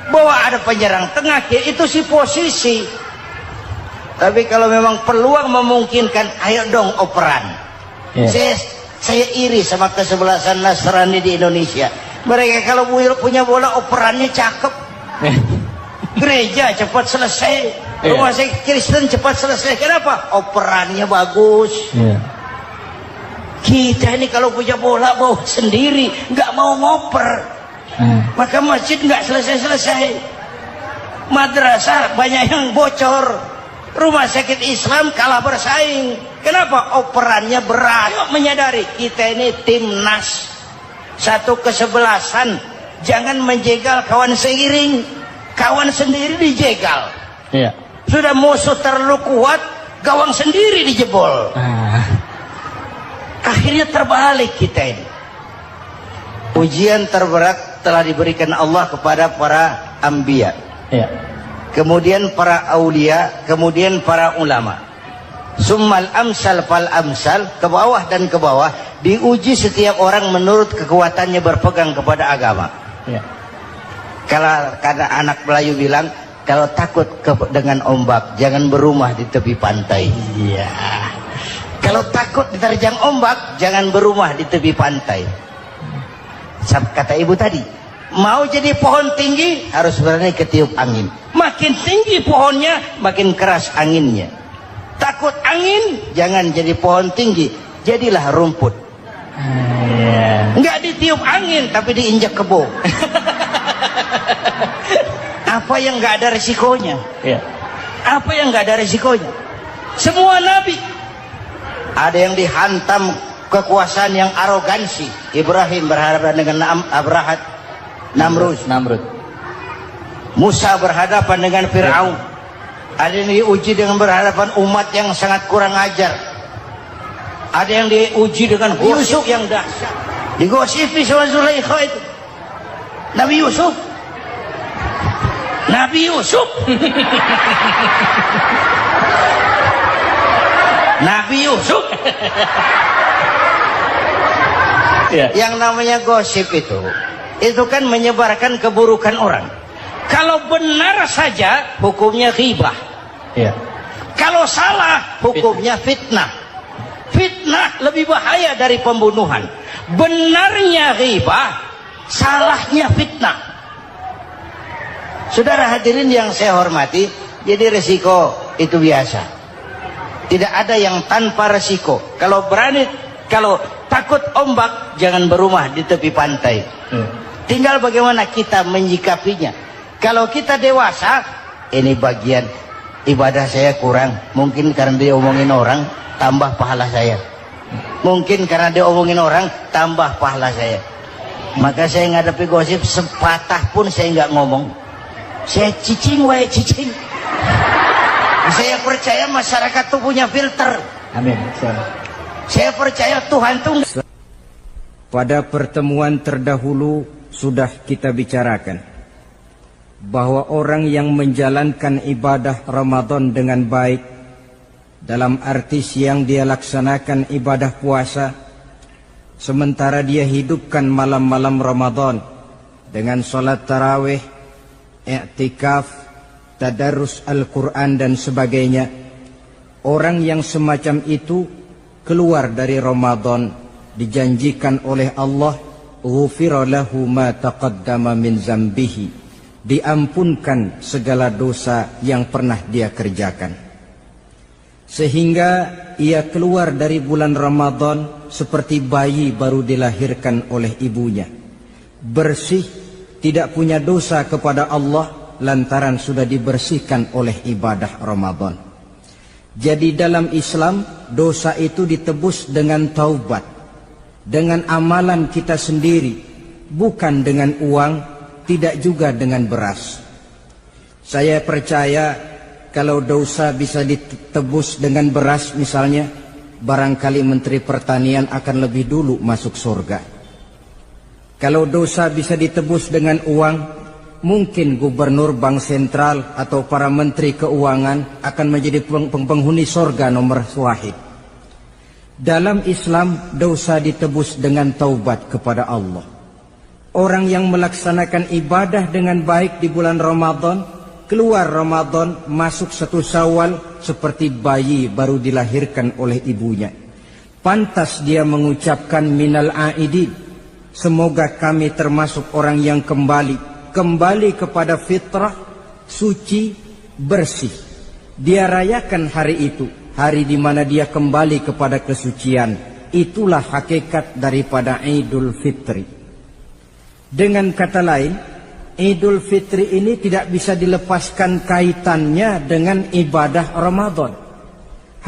Bahwa ada penyerang tengah, itu si posisi. Tapi kalau memang peluang memungkinkan, ayo dong operan. Saya iri sama kesebelasan Nasrani di Indonesia. Mereka kalau punya bola operannya cakep. Gereja cepat selesai, rumah sakit Kristen cepat selesai. Kenapa? Operannya bagus. Kita ini kalau punya bola bawa sendiri, nggak mau ngoper. Maka masjid nggak selesai-selesai. Madrasah banyak yang bocor. Rumah sakit Islam kalah bersaing. Kenapa? Operannya berat. Yuk menyadari kita ini timnas, satu kesebelasan. Jangan menjegal kawan seiring, kawan sendiri dijegal. Sudah musuh terlalu kuat, gawang sendiri dijebol. Akhirnya terbalik kita ini. Ujian terberat telah diberikan Allah kepada para anbiya. Kemudian para aulia, kemudian para ulama. Summal amsal fal amsal, ke bawah dan ke bawah, diuji setiap orang menurut kekuatannya berpegang kepada agama. Kalau karena anak Melayu bilang, kalau takut dengan ombak, jangan berumah di tepi pantai. Kalau takut diterjang ombak, jangan berumah di tepi pantai. Kata ibu tadi, mau jadi pohon tinggi harus berani ketiup angin. Makin tinggi pohonnya, makin keras anginnya. Takut angin, jangan jadi pohon tinggi, jadilah rumput. Nggak ditiup angin, tapi diinjak kebo. Apa yang nggak ada resikonya? Apa yang nggak ada resikonya? Semua nabi ada yang dihantam kekuasaan yang arogansi. Ibrahim berhadapan dengan Namrud. Musa berhadapan dengan Fir'aun. Ada yang diuji dengan berhadapan umat yang sangat kurang ajar. Ada yang diuji dengan Yusuf yang dahsyat. Digosipi sama Zulaikha itu. Nabi Yusuf. Nabi Yusuf. Yang namanya gosip itu kan menyebarkan keburukan orang. Kalau benar saja hukumnya ghibah. Kalau salah hukumnya fitnah. Fitnah lebih bahaya dari pembunuhan. Benarnya ghibah, salahnya fitnah. Saudara hadirin yang saya hormati, jadi resiko itu biasa. Tidak ada yang tanpa resiko. Kalau takut ombak, jangan berumah di tepi pantai. Tinggal bagaimana kita menyikapinya. Kalau kita dewasa, ini bagian ibadah saya kurang. Mungkin karena dia omongin orang, tambah pahala saya. Mungkin karena dia omongin orang, tambah pahala saya. Maka saya ngadepi gosip, sepatah pun saya nggak ngomong. Saya cicing, cicing. Saya percaya masyarakat itu punya filter. Amin. Saya percaya Tuhan itu. Pada pertemuan terdahulu sudah kita bicarakan bahwa orang yang menjalankan ibadah Ramadan dengan baik, dalam arti siang dia laksanakan ibadah puasa, sementara dia hidupkan malam-malam Ramadan dengan sholat tarawih, i'tikaf, tadarus Al-Quran dan sebagainya. Orang yang semacam itu keluar dari Ramadan dijanjikan oleh Allah, ghufira lahu ma taqaddama min zambihi, diampunkan segala dosa yang pernah dia kerjakan. Sehingga ia keluar dari bulan Ramadan seperti bayi baru dilahirkan oleh ibunya, bersih, tidak punya dosa kepada Allah lantaran sudah dibersihkan oleh ibadah Ramadan. Jadi dalam Islam, dosa itu ditebus dengan taubat, dengan amalan kita sendiri, bukan dengan uang, tidak juga dengan beras. Saya percaya kalau dosa bisa ditebus dengan beras misalnya, barangkali Menteri Pertanian akan lebih dulu masuk surga. Kalau dosa bisa ditebus dengan uang, mungkin gubernur bank sentral atau para menteri keuangan akan menjadi penghuni surga nomor wahid. Dalam Islam, dosa ditebus dengan taubat kepada Allah. Orang yang melaksanakan ibadah dengan baik di bulan Ramadan, keluar Ramadan, masuk 1 Syawal seperti bayi baru dilahirkan oleh ibunya. Pantas dia mengucapkan minal aidin, semoga kami termasuk orang yang kembali kepada fitrah, suci, bersih. Dia rayakan hari itu, hari di mana dia kembali kepada kesucian. Itulah hakikat daripada Idul Fitri. Dengan kata lain, Idul Fitri ini tidak bisa dilepaskan kaitannya dengan ibadah Ramadan.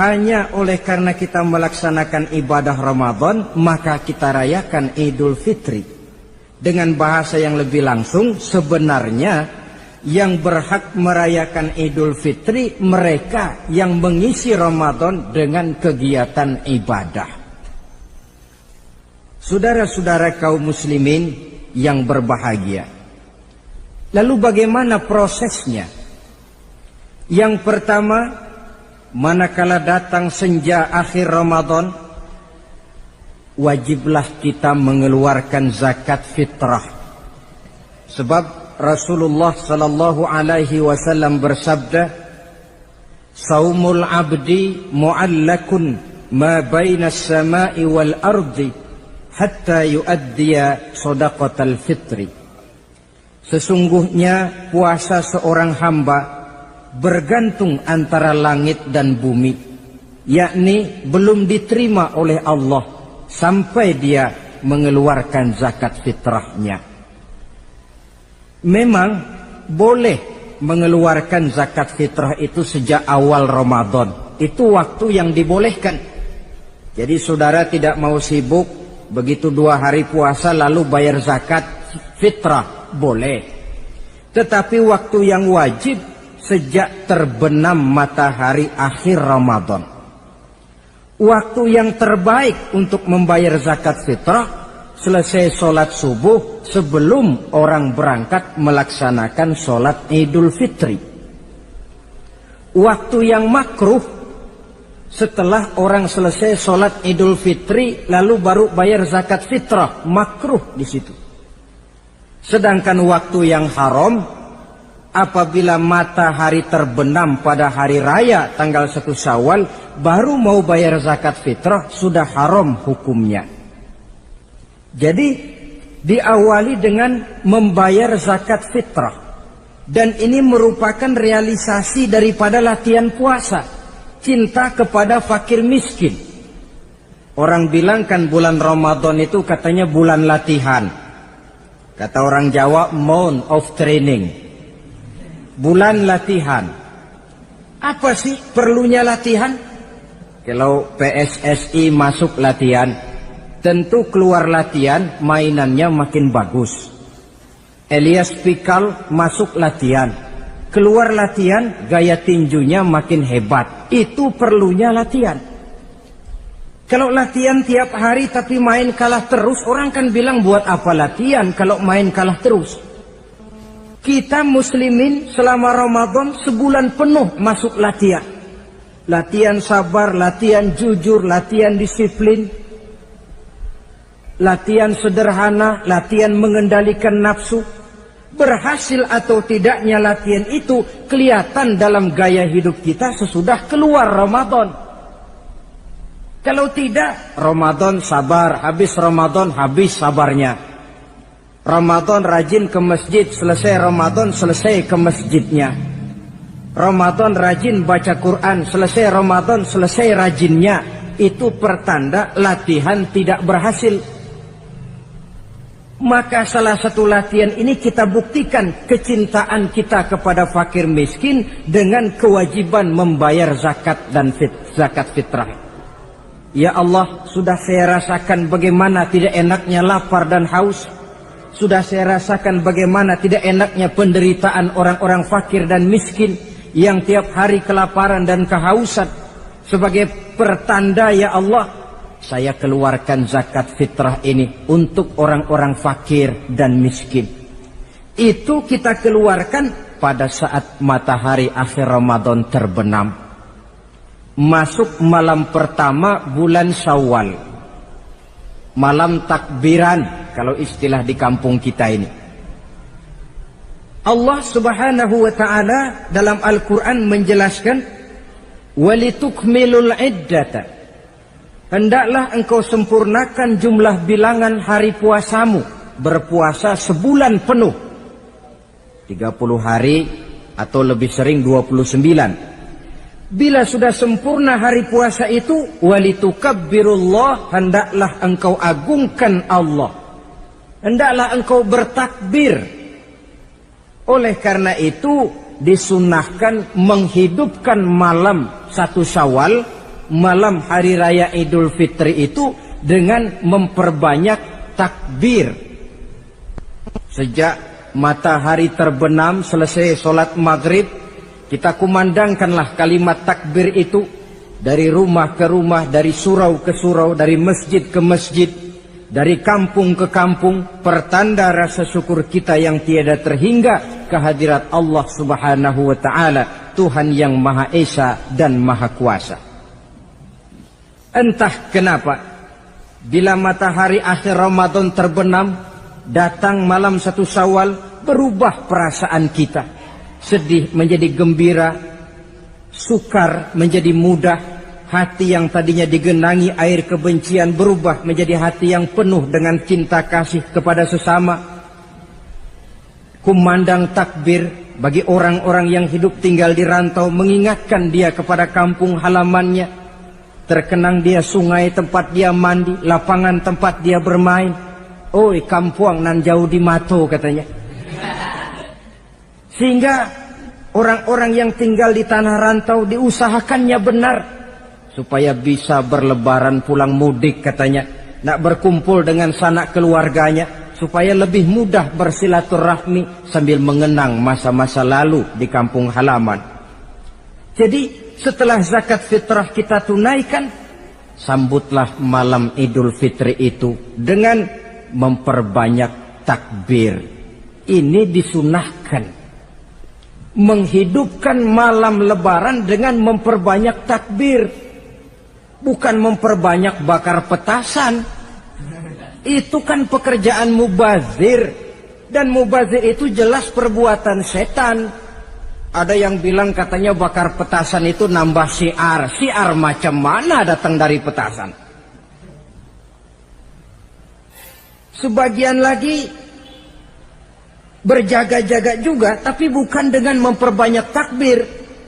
Hanya oleh karena kita melaksanakan ibadah Ramadan, maka kita rayakan Idul Fitri. Dengan bahasa yang lebih langsung, sebenarnya yang berhak merayakan Idul Fitri mereka yang mengisi Ramadan dengan kegiatan ibadah. Saudara-saudara kaum muslimin yang berbahagia, lalu bagaimana prosesnya? Yang pertama, manakala datang senja akhir Ramadan, wajiblah kita mengeluarkan zakat fitrah. Sebab Rasulullah sallallahu alaihi wasallam bersabda, "Saumul 'abdi mu'allakun ma baina as-sama'i wal ardi hatta yuaddiya shadaqatal fitri." Sesungguhnya puasa seorang hamba bergantung antara langit dan bumi, yakni belum diterima oleh Allah sampai dia mengeluarkan zakat fitrahnya. Memang boleh mengeluarkan zakat fitrah itu sejak awal Ramadan. Itu waktu yang dibolehkan. Jadi saudara tidak mau sibuk, begitu 2 hari puasa lalu bayar zakat fitrah, boleh. Tetapi waktu yang wajib sejak terbenam matahari akhir Ramadan. Waktu yang terbaik untuk membayar zakat fitrah selesai sholat subuh sebelum orang berangkat melaksanakan sholat Idul Fitri. Waktu yang makruh setelah orang selesai sholat Idul Fitri lalu baru bayar zakat fitrah, makruh di situ. Sedangkan waktu yang haram apabila matahari terbenam pada hari raya tanggal 1 Syawal baru mau bayar zakat fitrah, sudah haram hukumnya. Jadi diawali dengan membayar zakat fitrah. Dan ini merupakan realisasi daripada latihan puasa, cinta kepada fakir miskin. Orang bilang kan bulan Ramadan itu katanya bulan latihan. Kata orang Jawa, month of training. Bulan latihan. Apa sih perlunya latihan? Kalau PSSI masuk latihan, tentu keluar latihan mainannya makin bagus. Elias Pikal masuk latihan, keluar latihan gaya tinjunya makin hebat. Itu perlunya latihan. Kalau latihan tiap hari tapi main kalah terus, orang kan bilang buat apa latihan kalau main kalah terus. Kita muslimin selama Ramadan sebulan penuh masuk latihan. Latihan sabar, latihan jujur, latihan disiplin, latihan sederhana, latihan mengendalikan nafsu. Berhasil atau tidaknya latihan itu kelihatan dalam gaya hidup kita sesudah keluar Ramadan. Kalau tidak, Ramadan sabar, habis Ramadan habis sabarnya. Ramadan rajin ke masjid, selesai Ramadan selesai ke masjidnya. Ramadan rajin baca Quran, selesai Ramadan selesai rajinnya. Itu pertanda latihan tidak berhasil. Maka salah satu latihan ini kita buktikan kecintaan kita kepada fakir miskin dengan kewajiban membayar zakat dan zakat fitrah. Ya Allah, sudah saya rasakan bagaimana tidak enaknya lapar dan haus. Sudah saya rasakan bagaimana tidak enaknya penderitaan orang-orang fakir dan miskin yang tiap hari kelaparan dan kehausan. Sebagai pertanda ya Allah, saya keluarkan zakat fitrah ini untuk orang-orang fakir dan miskin. Itu kita keluarkan pada saat matahari akhir Ramadan terbenam. Masuk malam pertama bulan Syawal. Malam takbiran kalau istilah di kampung kita ini. Allah Subhanahu wa taala dalam Al-Qur'an menjelaskan walitukmilul iddata. Hendaklah engkau sempurnakan jumlah bilangan hari puasamu. Berpuasa sebulan penuh. 30 hari atau lebih sering 29. Bila sudah sempurna hari puasa itu, walitukabbirullah, hendaklah engkau agungkan Allah. Hendaklah engkau bertakbir. Oleh karena itu disunahkan menghidupkan malam 1 Syawal, malam hari raya Idul Fitri itu dengan memperbanyak takbir. Sejak matahari terbenam selesai sholat maghrib, kita kumandangkanlah kalimat takbir itu dari rumah ke rumah, dari surau ke surau, dari masjid ke masjid, dari kampung ke kampung, pertanda rasa syukur kita yang tiada terhingga kehadirat Allah Subhanahu wa taala, Tuhan yang Maha Esa dan Maha Kuasa. Entah kenapa, bila matahari akhir Ramadan terbenam, datang malam 1 Syawal, berubah perasaan kita. Sedih menjadi gembira, sukar menjadi mudah, hati yang tadinya digenangi air kebencian berubah menjadi hati yang penuh dengan cinta kasih kepada sesama. Kumandang takbir bagi orang-orang yang hidup tinggal di rantau, mengingatkan dia kepada kampung halamannya. Terkenang dia sungai tempat dia mandi, lapangan tempat dia bermain. Oi kampuang nan jauh di mato katanya. Sehingga orang-orang yang tinggal di tanah rantau diusahakannya benar supaya bisa berlebaran pulang mudik katanya. Nak berkumpul dengan sanak keluarganya supaya lebih mudah bersilaturahmi sambil mengenang masa-masa lalu di kampung halaman. Jadi setelah zakat fitrah kita tunaikan, sambutlah malam Idul Fitri itu dengan memperbanyak takbir. Ini disunahkan. Menghidupkan malam lebaran dengan memperbanyak takbir. Bukan memperbanyak bakar petasan. Itu kan pekerjaan mubazir. Dan mubazir itu jelas perbuatan setan. Ada yang bilang katanya bakar petasan itu nambah syiar. Syiar macam mana datang dari petasan? Sebagian lagi Berjaga-jaga juga, tapi bukan dengan memperbanyak takbir.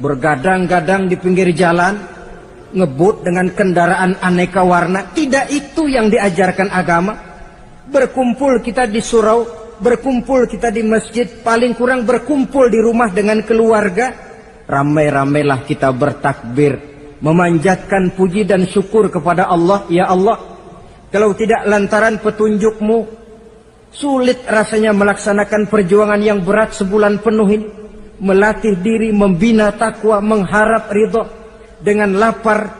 Bergadang-gadang di pinggir jalan, ngebut dengan kendaraan aneka warna. Tidak itu yang diajarkan agama. Berkumpul kita di surau, berkumpul kita di masjid, paling kurang berkumpul di rumah dengan keluarga. Ramai-ramailah kita bertakbir, memanjatkan puji dan syukur kepada Allah. Ya Allah, kalau tidak lantaran petunjukmu, sulit rasanya melaksanakan perjuangan yang berat sebulan penuh ini. Melatih diri, membina takwa, mengharap ridho. Dengan lapar,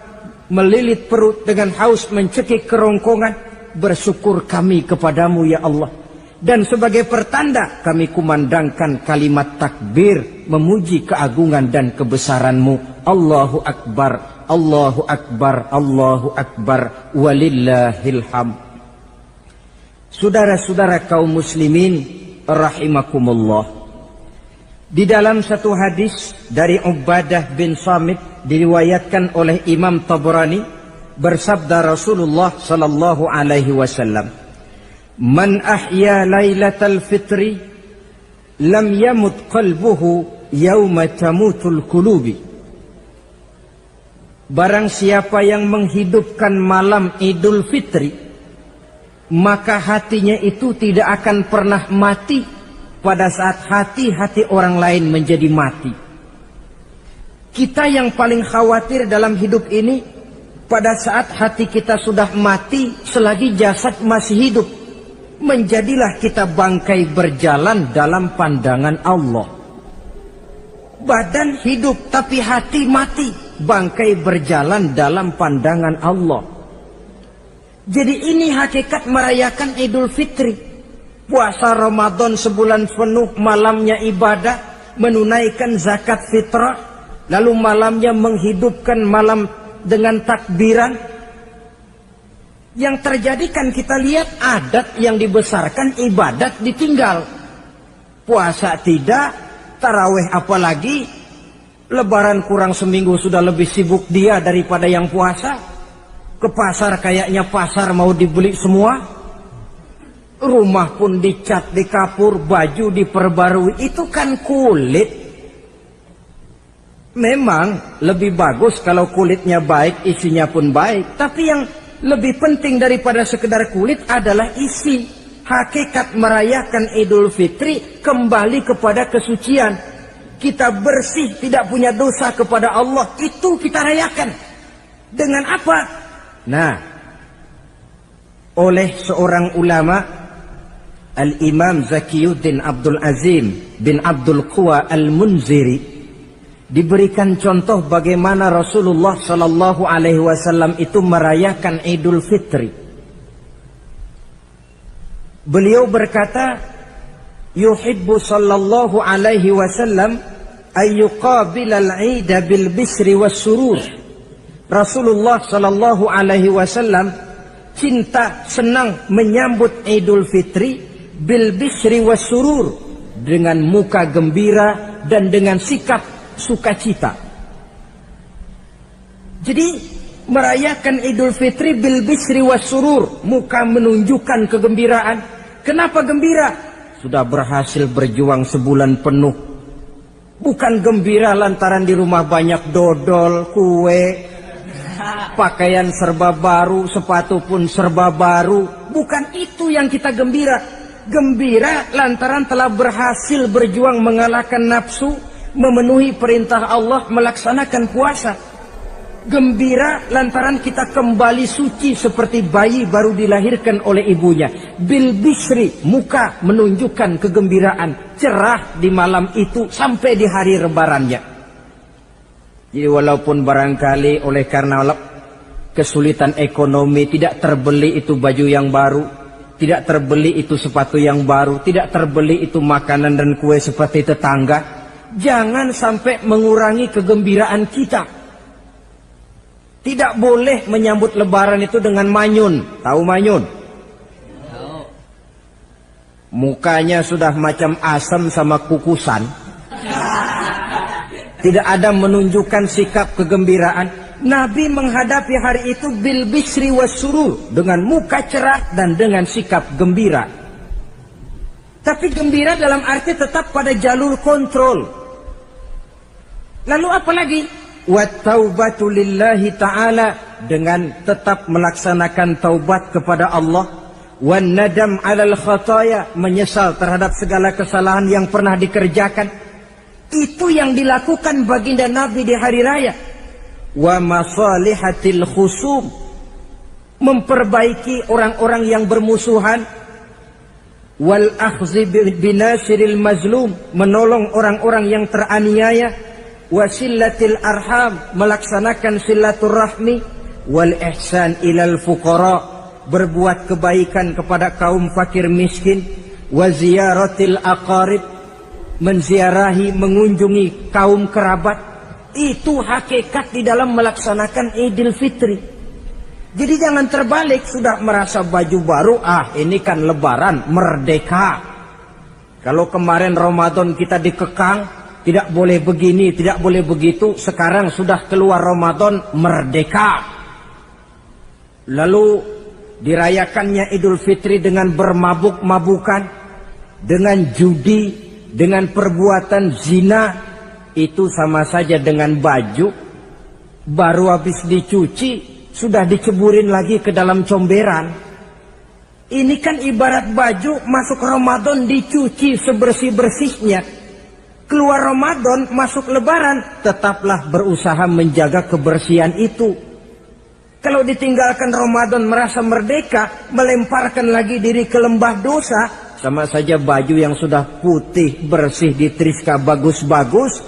melilit perut. Dengan haus, mencekik kerongkongan. Bersyukur kami kepadamu ya Allah. Dan sebagai pertanda, kami kumandangkan kalimat takbir, memuji keagungan dan kebesaranmu. Allahu Akbar, Allahu Akbar, Allahu Akbar, walillahil hamd. Saudara-saudara kaum muslimin rahimakumullah. Di dalam satu hadis dari Ubadah bin Samit diriwayatkan oleh Imam Tabrani, bersabda Rasulullah sallallahu alaihi wasallam, "Man ahya lailatal fitri lam yamut qalbuhu yauma tamutul qulubi." Barang siapa yang menghidupkan malam Idul Fitri, maka hatinya itu tidak akan pernah mati pada saat hati-hati orang lain menjadi mati. Kita yang paling khawatir dalam hidup ini, pada saat hati kita sudah mati selagi jasad masih hidup, menjadilah kita bangkai berjalan dalam pandangan Allah. Badan hidup tapi hati mati, bangkai berjalan dalam pandangan Allah. Jadi ini hakikat merayakan Idul Fitri. Puasa Ramadan sebulan penuh, malamnya ibadah, menunaikan zakat fitrah, lalu malamnya menghidupkan malam dengan takbiran. Yang terjadi kan kita lihat adat yang dibesarkan, ibadat ditinggal. Puasa tidak, tarawih apalagi, lebaran kurang seminggu sudah lebih sibuk dia daripada yang puasa. Ke pasar kayaknya pasar mau dibeli semua. Rumah pun dicat, dikapur, baju diperbarui. Itu kan kulit. Memang lebih bagus kalau kulitnya baik, isinya pun baik. Tapi yang lebih penting daripada sekedar kulit adalah isi. Hakikat merayakan Idul Fitri kembali kepada kesucian. Kita bersih, tidak punya dosa kepada Allah. Itu kita rayakan. Dengan apa? Nah, oleh seorang ulama, Al-Imam Zakiyuddin Abdul Azim bin Abdul Quwa Al-Munziri, diberikan contoh bagaimana Rasulullah Sallallahu Alaihi Wasallam itu merayakan Idul Fitri. Beliau berkata, yuhibbu Sallallahu Alaihi Wasallam ayyuqabilal ida bil bisri was surur. Rasulullah Sallallahu Alaihi Wasallam cinta, senang menyambut Idul Fitri bil bisri was surur, dengan muka gembira dan dengan sikap sukacita. Jadi merayakan Idul Fitri bil bisri was surur, muka menunjukkan kegembiraan. Kenapa gembira? Sudah berhasil berjuang sebulan penuh. Bukan gembira lantaran di rumah banyak dodol, kue, pakaian serba baru, sepatu pun serba baru. Bukan itu yang kita gembira. Gembira lantaran telah berhasil berjuang mengalahkan nafsu, memenuhi perintah Allah, melaksanakan puasa. Gembira lantaran kita kembali suci seperti bayi baru dilahirkan oleh ibunya. Bil bisri, muka menunjukkan kegembiraan, cerah di malam itu sampai di hari lebarannya. Jadi walaupun barangkali oleh karena kesulitan ekonomi tidak terbeli itu baju yang baru, tidak terbeli itu sepatu yang baru, tidak terbeli itu makanan dan kue seperti tetangga, jangan sampai mengurangi kegembiraan kita. Tidak boleh menyambut lebaran itu dengan manyun. Tahu manyun? Mukanya sudah macam asam sama kukusan. Tidak ada menunjukkan sikap kegembiraan. Nabi menghadapi hari itu bil bisri was surur, dengan muka cerah dan dengan sikap gembira. Tapi gembira dalam arti tetap pada jalur kontrol. Lalu apa lagi? Wattaubatu lillahi ta'ala, dengan tetap melaksanakan taubat kepada Allah. Wan nadam 'alal khataya, menyesal terhadap segala kesalahan yang pernah dikerjakan. Itu yang dilakukan baginda Nabi di hari raya. Wa masalihatil khusum, memperbaiki orang-orang yang bermusuhan. Wal akhzi binasiril mazlum, menolong orang-orang yang teraniaya. Wasillatil arham, melaksanakan silaturahmi. Wal ihsan ilal fuqara, berbuat kebaikan kepada kaum fakir miskin. Wa ziyaratil aqarib, menziarahi, mengunjungi kaum kerabat. Itu hakikat di dalam melaksanakan Idul Fitri. Jadi jangan terbalik, sudah merasa baju baru, ini kan lebaran, merdeka. Kalau kemarin Ramadan kita dikekang, tidak boleh begini, tidak boleh begitu. Sekarang sudah keluar Ramadan, merdeka. Lalu dirayakannya Idul Fitri dengan bermabuk-mabukan, dengan judi, dengan perbuatan zina. Itu sama saja dengan baju baru habis dicuci, sudah diceburin lagi ke dalam comberan. Ini kan ibarat baju masuk Ramadan dicuci sebersih-bersihnya. Keluar Ramadan, masuk Lebaran, tetaplah berusaha menjaga kebersihan itu. Kalau ditinggalkan Ramadan merasa merdeka, melemparkan lagi diri ke lembah dosa, sama saja baju yang sudah putih, bersih, ditriska bagus-bagus,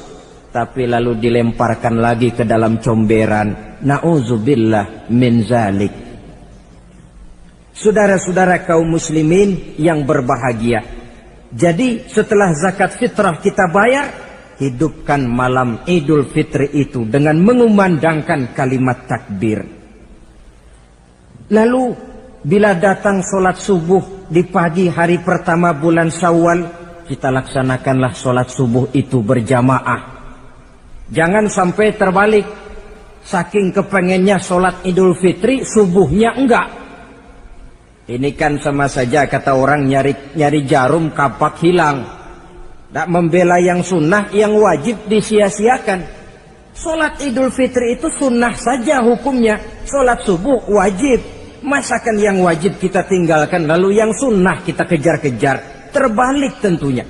tapi lalu dilemparkan lagi ke dalam comberan. Na'udzubillah min zalik. Saudara-saudara kaum muslimin yang berbahagia, jadi setelah zakat fitrah kita bayar, hidupkan malam Idul Fitri itu dengan mengumandangkan kalimat takbir. Lalu bila datang sholat subuh di pagi hari pertama bulan Syawal, kita laksanakanlah sholat subuh itu berjamaah. Jangan sampai terbalik, saking kepengennya sholat Idul Fitri, subuhnya enggak. Ini kan sama saja kata orang nyari jarum kapak hilang. Tak membela yang sunnah, yang wajib disia-siakan. Sholat Idul Fitri itu sunnah saja hukumnya. Sholat subuh wajib. Masakan yang wajib kita tinggalkan, lalu yang sunnah kita kejar-kejar. Terbalik tentunya.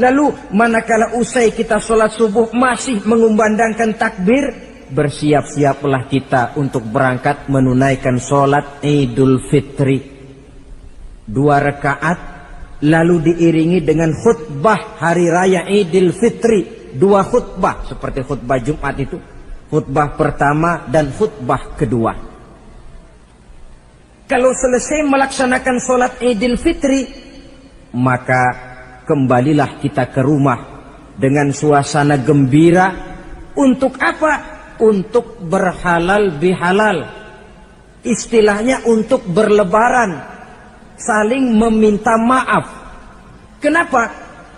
Lalu manakala usai kita sholat subuh masih mengumandangkan takbir, bersiap-siaplah kita untuk berangkat menunaikan sholat Idul Fitri. 2 rakaat, lalu diiringi dengan khutbah hari raya Idul Fitri. 2 khutbah, seperti khutbah Jumat itu. Khutbah pertama dan khutbah kedua. Kalau selesai melaksanakan sholat Idul Fitri, maka kembalilah kita ke rumah dengan suasana gembira. Untuk apa? Untuk berhalal bihalal, istilahnya untuk berlebaran, saling meminta maaf. Kenapa?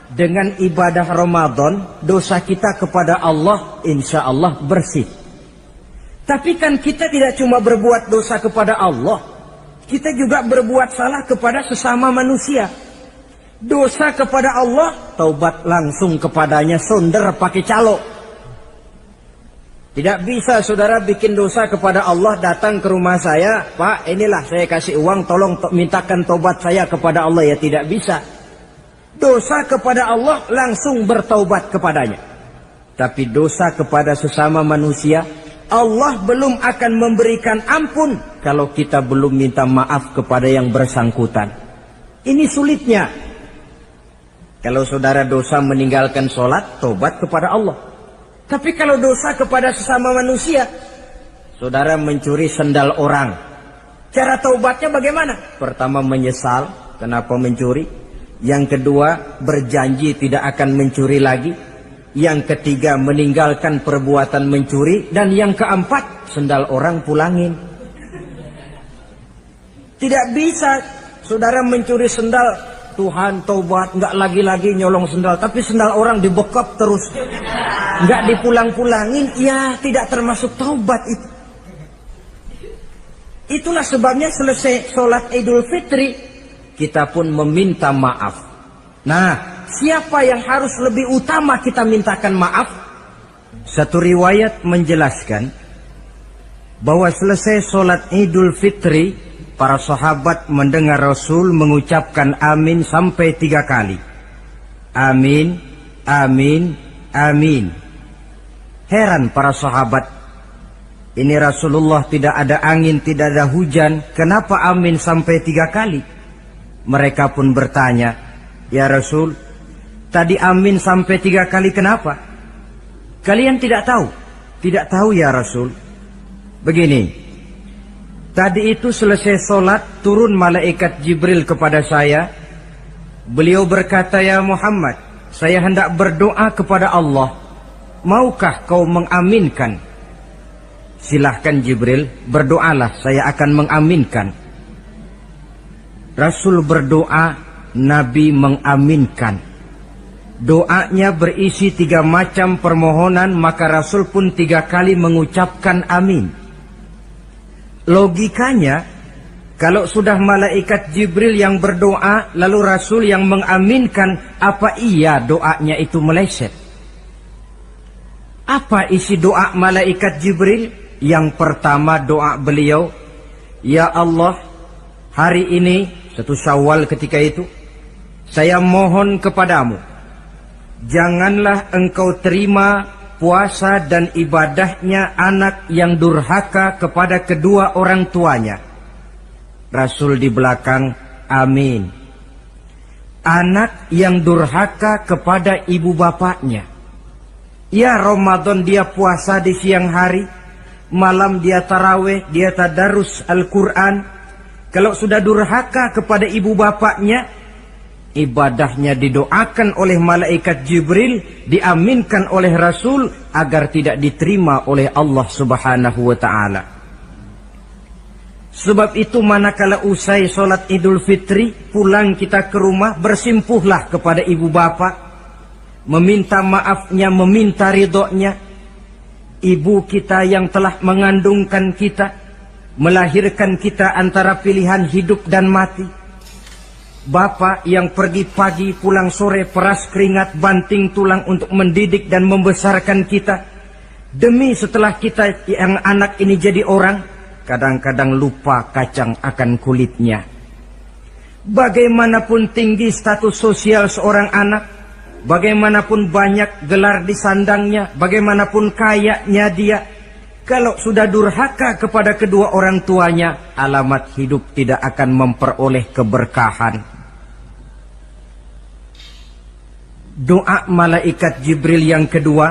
Dengan ibadah Ramadan, dosa kita kepada Allah insya Allah bersih. Tapi kan kita tidak cuma berbuat dosa kepada Allah, kita juga berbuat salah kepada sesama manusia. Dosa kepada Allah, taubat langsung kepadanya, sonder pakai calo. Tidak bisa saudara bikin dosa kepada Allah, datang ke rumah saya, Pak inilah saya kasih uang, tolong mintakan tobat saya kepada Allah. Ya tidak bisa. Dosa kepada Allah langsung bertaubat kepadanya. Tapi dosa kepada sesama manusia, Allah belum akan memberikan ampun kalau kita belum minta maaf kepada yang bersangkutan. Ini sulitnya. Kalau saudara dosa meninggalkan sholat, tobat kepada Allah. Tapi kalau dosa kepada sesama manusia, saudara mencuri sendal orang, cara taubatnya bagaimana? Pertama menyesal, kenapa mencuri? Yang kedua berjanji tidak akan mencuri lagi. Yang ketiga meninggalkan perbuatan mencuri. Dan yang keempat, sendal orang pulangin. Tidak bisa saudara mencuri sendal, Tuhan taubat, nggak lagi-lagi nyolong sendal, tapi sendal orang dibekap terus, nggak dipulang-pulangin, ya tidak termasuk taubat itu. Itulah sebabnya selesai sholat Idul Fitri, kita pun meminta maaf. Nah, siapa yang harus lebih utama kita mintakan maaf? Satu riwayat menjelaskan bahwa selesai sholat Idul Fitri, para sahabat mendengar Rasul mengucapkan amin sampai 3 kali. Amin, amin, amin. Heran para sahabat. Ini Rasulullah tidak ada angin, tidak ada hujan. Kenapa amin sampai 3 kali? Mereka pun bertanya, ya Rasul, tadi amin sampai 3 kali kenapa? Kalian tidak tahu? Tidak tahu ya Rasul. Begini, tadi itu selesai sholat, turun malaikat Jibril kepada saya. Beliau berkata, ya Muhammad, saya hendak berdoa kepada Allah. Maukah kau mengaminkan? Silahkan Jibril, berdoalah, saya akan mengaminkan. Rasul berdoa, Nabi mengaminkan. Doanya berisi 3 macam permohonan, maka Rasul pun 3 kali mengucapkan amin. Logikanya, kalau sudah malaikat Jibril yang berdoa, lalu Rasul yang mengaminkan, apa iya doanya itu meleset? Apa isi doa malaikat Jibril? Yang pertama doa beliau, ya Allah, hari ini, 1 Syawal ketika itu, saya mohon kepadamu, janganlah engkau terima puasa dan ibadahnya anak yang durhaka kepada kedua orang tuanya. Rasul di belakang, amin. Anak yang durhaka kepada ibu bapaknya. Ya Ramadan dia puasa di siang hari, malam dia taraweh, dia tadarus Al-Quran. Kalau sudah durhaka kepada ibu bapaknya, ibadahnya didoakan oleh malaikat Jibril, diaminkan oleh Rasul agar tidak diterima oleh Allah Subhanahu wa ta'ala. Sebab itu manakala usai sholat Idul Fitri, pulang kita ke rumah, bersimpuhlah kepada ibu bapak, meminta maafnya, meminta ridhonya. Ibu kita yang telah mengandungkan kita, melahirkan kita antara pilihan hidup dan mati. Bapak yang pergi pagi pulang sore, peras keringat banting tulang untuk mendidik dan membesarkan kita. Demi setelah kita yang anak ini jadi orang, kadang-kadang lupa kacang akan kulitnya. Bagaimanapun tinggi status sosial seorang anak, bagaimanapun banyak gelar di sandangnya, bagaimanapun kayanya dia, kalau sudah durhaka kepada kedua orang tuanya, alamat hidup tidak akan memperoleh keberkahan. Doa malaikat Jibril yang kedua,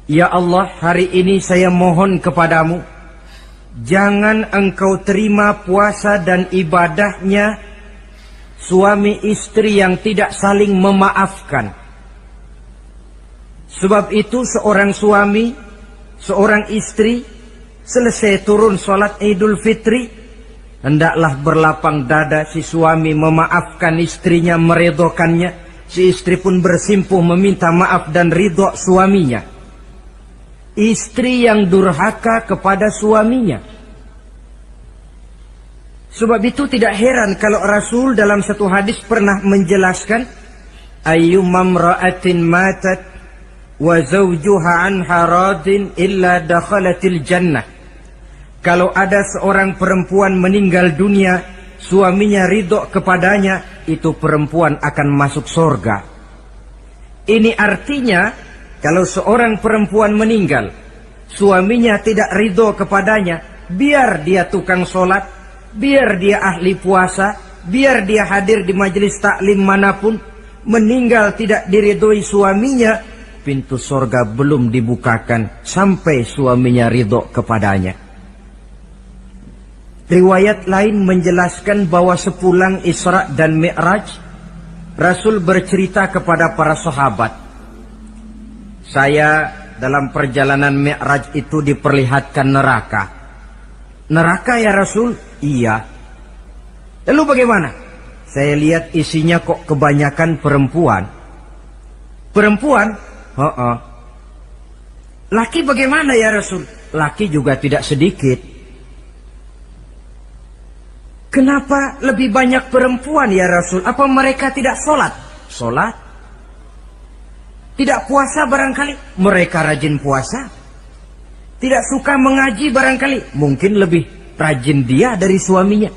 ya Allah, hari ini saya mohon kepadamu, jangan engkau terima puasa dan ibadahnya suami istri yang tidak saling memaafkan. Sebab itu seorang suami, seorang istri, selesai turun sholat Idul Fitri, hendaklah berlapang dada si suami memaafkan istrinya, meridhokannya. Si istri pun bersimpuh meminta maaf dan ridho suaminya. Istri yang durhaka kepada suaminya. Sebab itu tidak heran kalau Rasul dalam satu hadis pernah menjelaskan, ayyumam ra'atin matat wa zawjuha anha radin illa dakhalatil jannah. Kalau ada seorang perempuan meninggal dunia, suaminya ridho kepadanya, itu perempuan akan masuk surga. Ini artinya, kalau seorang perempuan meninggal, suaminya tidak ridho kepadanya, biar dia tukang sholat, biar dia ahli puasa, biar dia hadir di majelis taklim manapun, meninggal tidak diridhoi suaminya, pintu surga belum dibukakan sampai suaminya ridho kepadanya. Riwayat lain menjelaskan bahwa sepulang Isra dan Mi'raj, Rasul bercerita kepada para sahabat, saya dalam perjalanan Mi'raj itu diperlihatkan neraka. Neraka ya Rasul? Iya. Lalu bagaimana? Saya lihat isinya kok kebanyakan perempuan. Perempuan? Laki bagaimana ya Rasul? Laki juga tidak sedikit. Kenapa lebih banyak perempuan ya Rasul? Apa mereka tidak sholat? Sholat. Tidak puasa barangkali? Mereka rajin puasa. Tidak suka mengaji barangkali? Mungkin lebih rajin dia dari suaminya.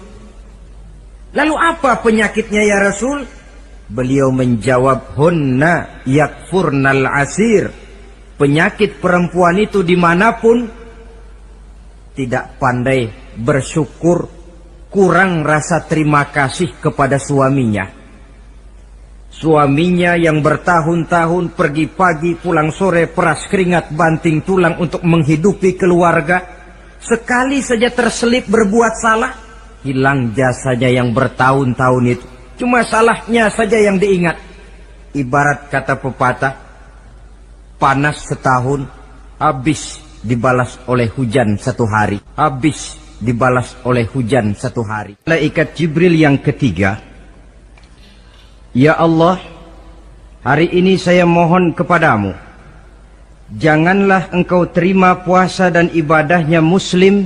Lalu apa penyakitnya ya Rasul? Beliau menjawab, hunna yakfurnal asir. Penyakit perempuan itu dimanapun, tidak pandai bersyukur, kurang rasa terima kasih kepada suaminya. Suaminya yang bertahun-tahun pergi pagi pulang sore, peras keringat banting tulang untuk menghidupi keluarga, sekali saja terselip berbuat salah, hilang jasanya yang bertahun-tahun itu. Cuma salahnya saja yang diingat. Ibarat kata pepatah, panas setahun, habis dibalas oleh hujan satu hari. Habis dibalas oleh hujan satu hari. Malaikat Jibril yang ketiga, ya Allah, hari ini saya mohon kepadamu, janganlah engkau terima puasa dan ibadahnya muslim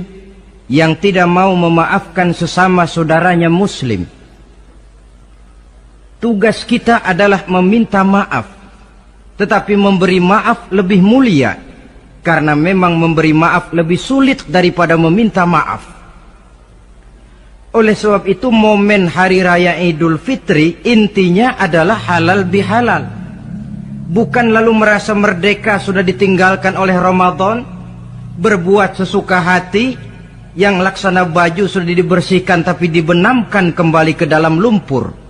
yang tidak mau memaafkan sesama saudaranya muslim. Tugas kita adalah meminta maaf, tetapi memberi maaf lebih mulia, karena memang memberi maaf lebih sulit daripada meminta maaf. Oleh sebab itu momen hari raya Idul Fitri intinya adalah halal bihalal. Bukan lalu merasa merdeka sudah ditinggalkan oleh Ramadan, berbuat sesuka hati, yang laksana baju sudah dibersihkan tapi dibenamkan kembali ke dalam lumpur.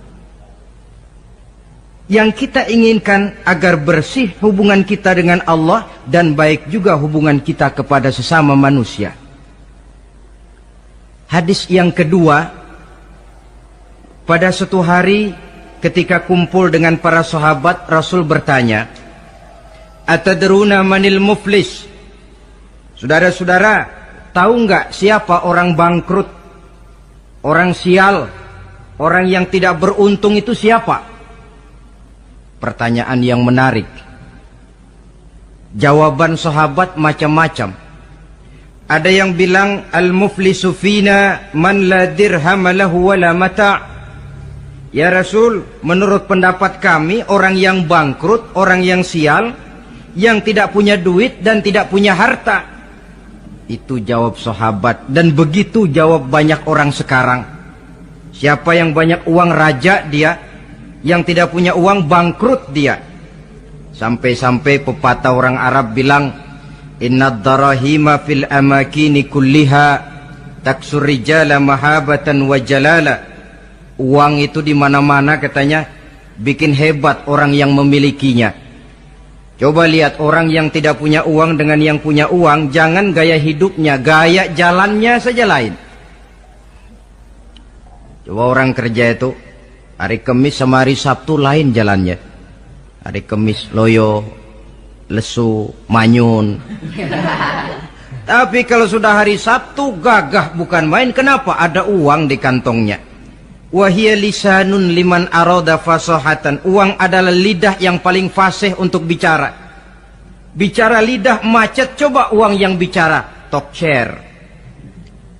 Yang kita inginkan agar bersih hubungan kita dengan Allah dan baik juga hubungan kita kepada sesama manusia. Hadis yang kedua, pada suatu hari ketika kumpul dengan para sahabat, Rasul bertanya, "Atadruna manil muflis?" Saudara-saudara, tahu nggak siapa orang bangkrut, orang sial, orang yang tidak beruntung itu siapa? Pertanyaan yang menarik. Jawaban sahabat macam-macam. Ada yang bilang, al-muflisu fina man la dirham lahu wala mata'. Ya Rasul, menurut pendapat kami, orang yang bangkrut, orang yang sial, yang tidak punya duit dan tidak punya harta. Itu jawab sahabat. Dan begitu jawab banyak orang sekarang. Siapa yang banyak uang, raja dia. Yang tidak punya uang, bangkrut dia. Sampai-sampai pepatah orang Arab bilang, innad darahima fil amakini kulliha taksur rijala mahabatan wa jalala. Uang itu di mana-mana katanya bikin hebat orang yang memilikinya. Coba lihat orang yang tidak punya uang dengan yang punya uang, jangan gaya hidupnya, gaya jalannya saja lain. Coba orang kerja itu hari Kamis sama hari Sabtu lain jalannya. Hari Kamis loyo, lesu, manyun. Tapi kalau sudah hari Sabtu gagah bukan main. Kenapa? Ada uang di kantongnya. Wahia lisanun liman arada fasahatan. Uang adalah lidah yang paling fasih untuk bicara. Bicara lidah macet, coba uang yang bicara. Talk share.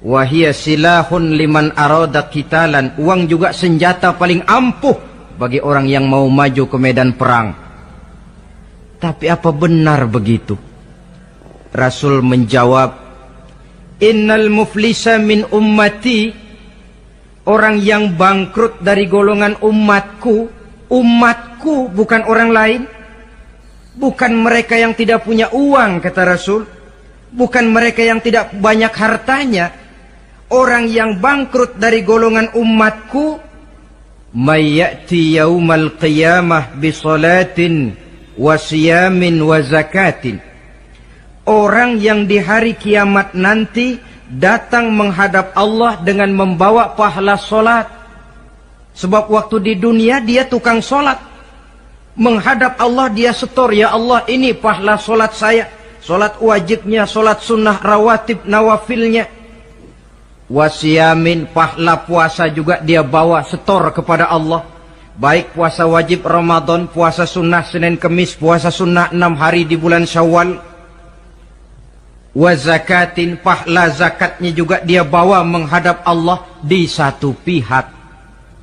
Wahia silahun liman arada qitalan. Uang juga senjata paling ampuh bagi orang yang mau maju ke medan perang. Tapi apa benar begitu? Rasul menjawab, innal muflisa min ummati. Orang yang bangkrut dari golongan umatku. Umatku bukan orang lain. Bukan mereka yang tidak punya uang, kata Rasul. Bukan mereka yang tidak banyak hartanya. Orang yang bangkrut dari golongan umatku, may ya'ti yaumal qiyamah bi salatin wa siyamin wa zakatin. Orang yang di hari kiamat nanti datang menghadap Allah dengan membawa pahala solat. Sebab waktu di dunia dia tukang solat. Menghadap Allah dia setor, ya Allah ini pahala solat saya. Solat wajibnya, solat sunnah rawatib nawafilnya. Wasiyamin, pahala puasa juga dia bawa setor kepada Allah. Baik puasa wajib Ramadan, puasa sunnah Senin Kemis, puasa sunnah 6 hari di bulan Syawal. wa zakatin, pahala zakatnya juga dia bawa menghadap Allah di satu pihak.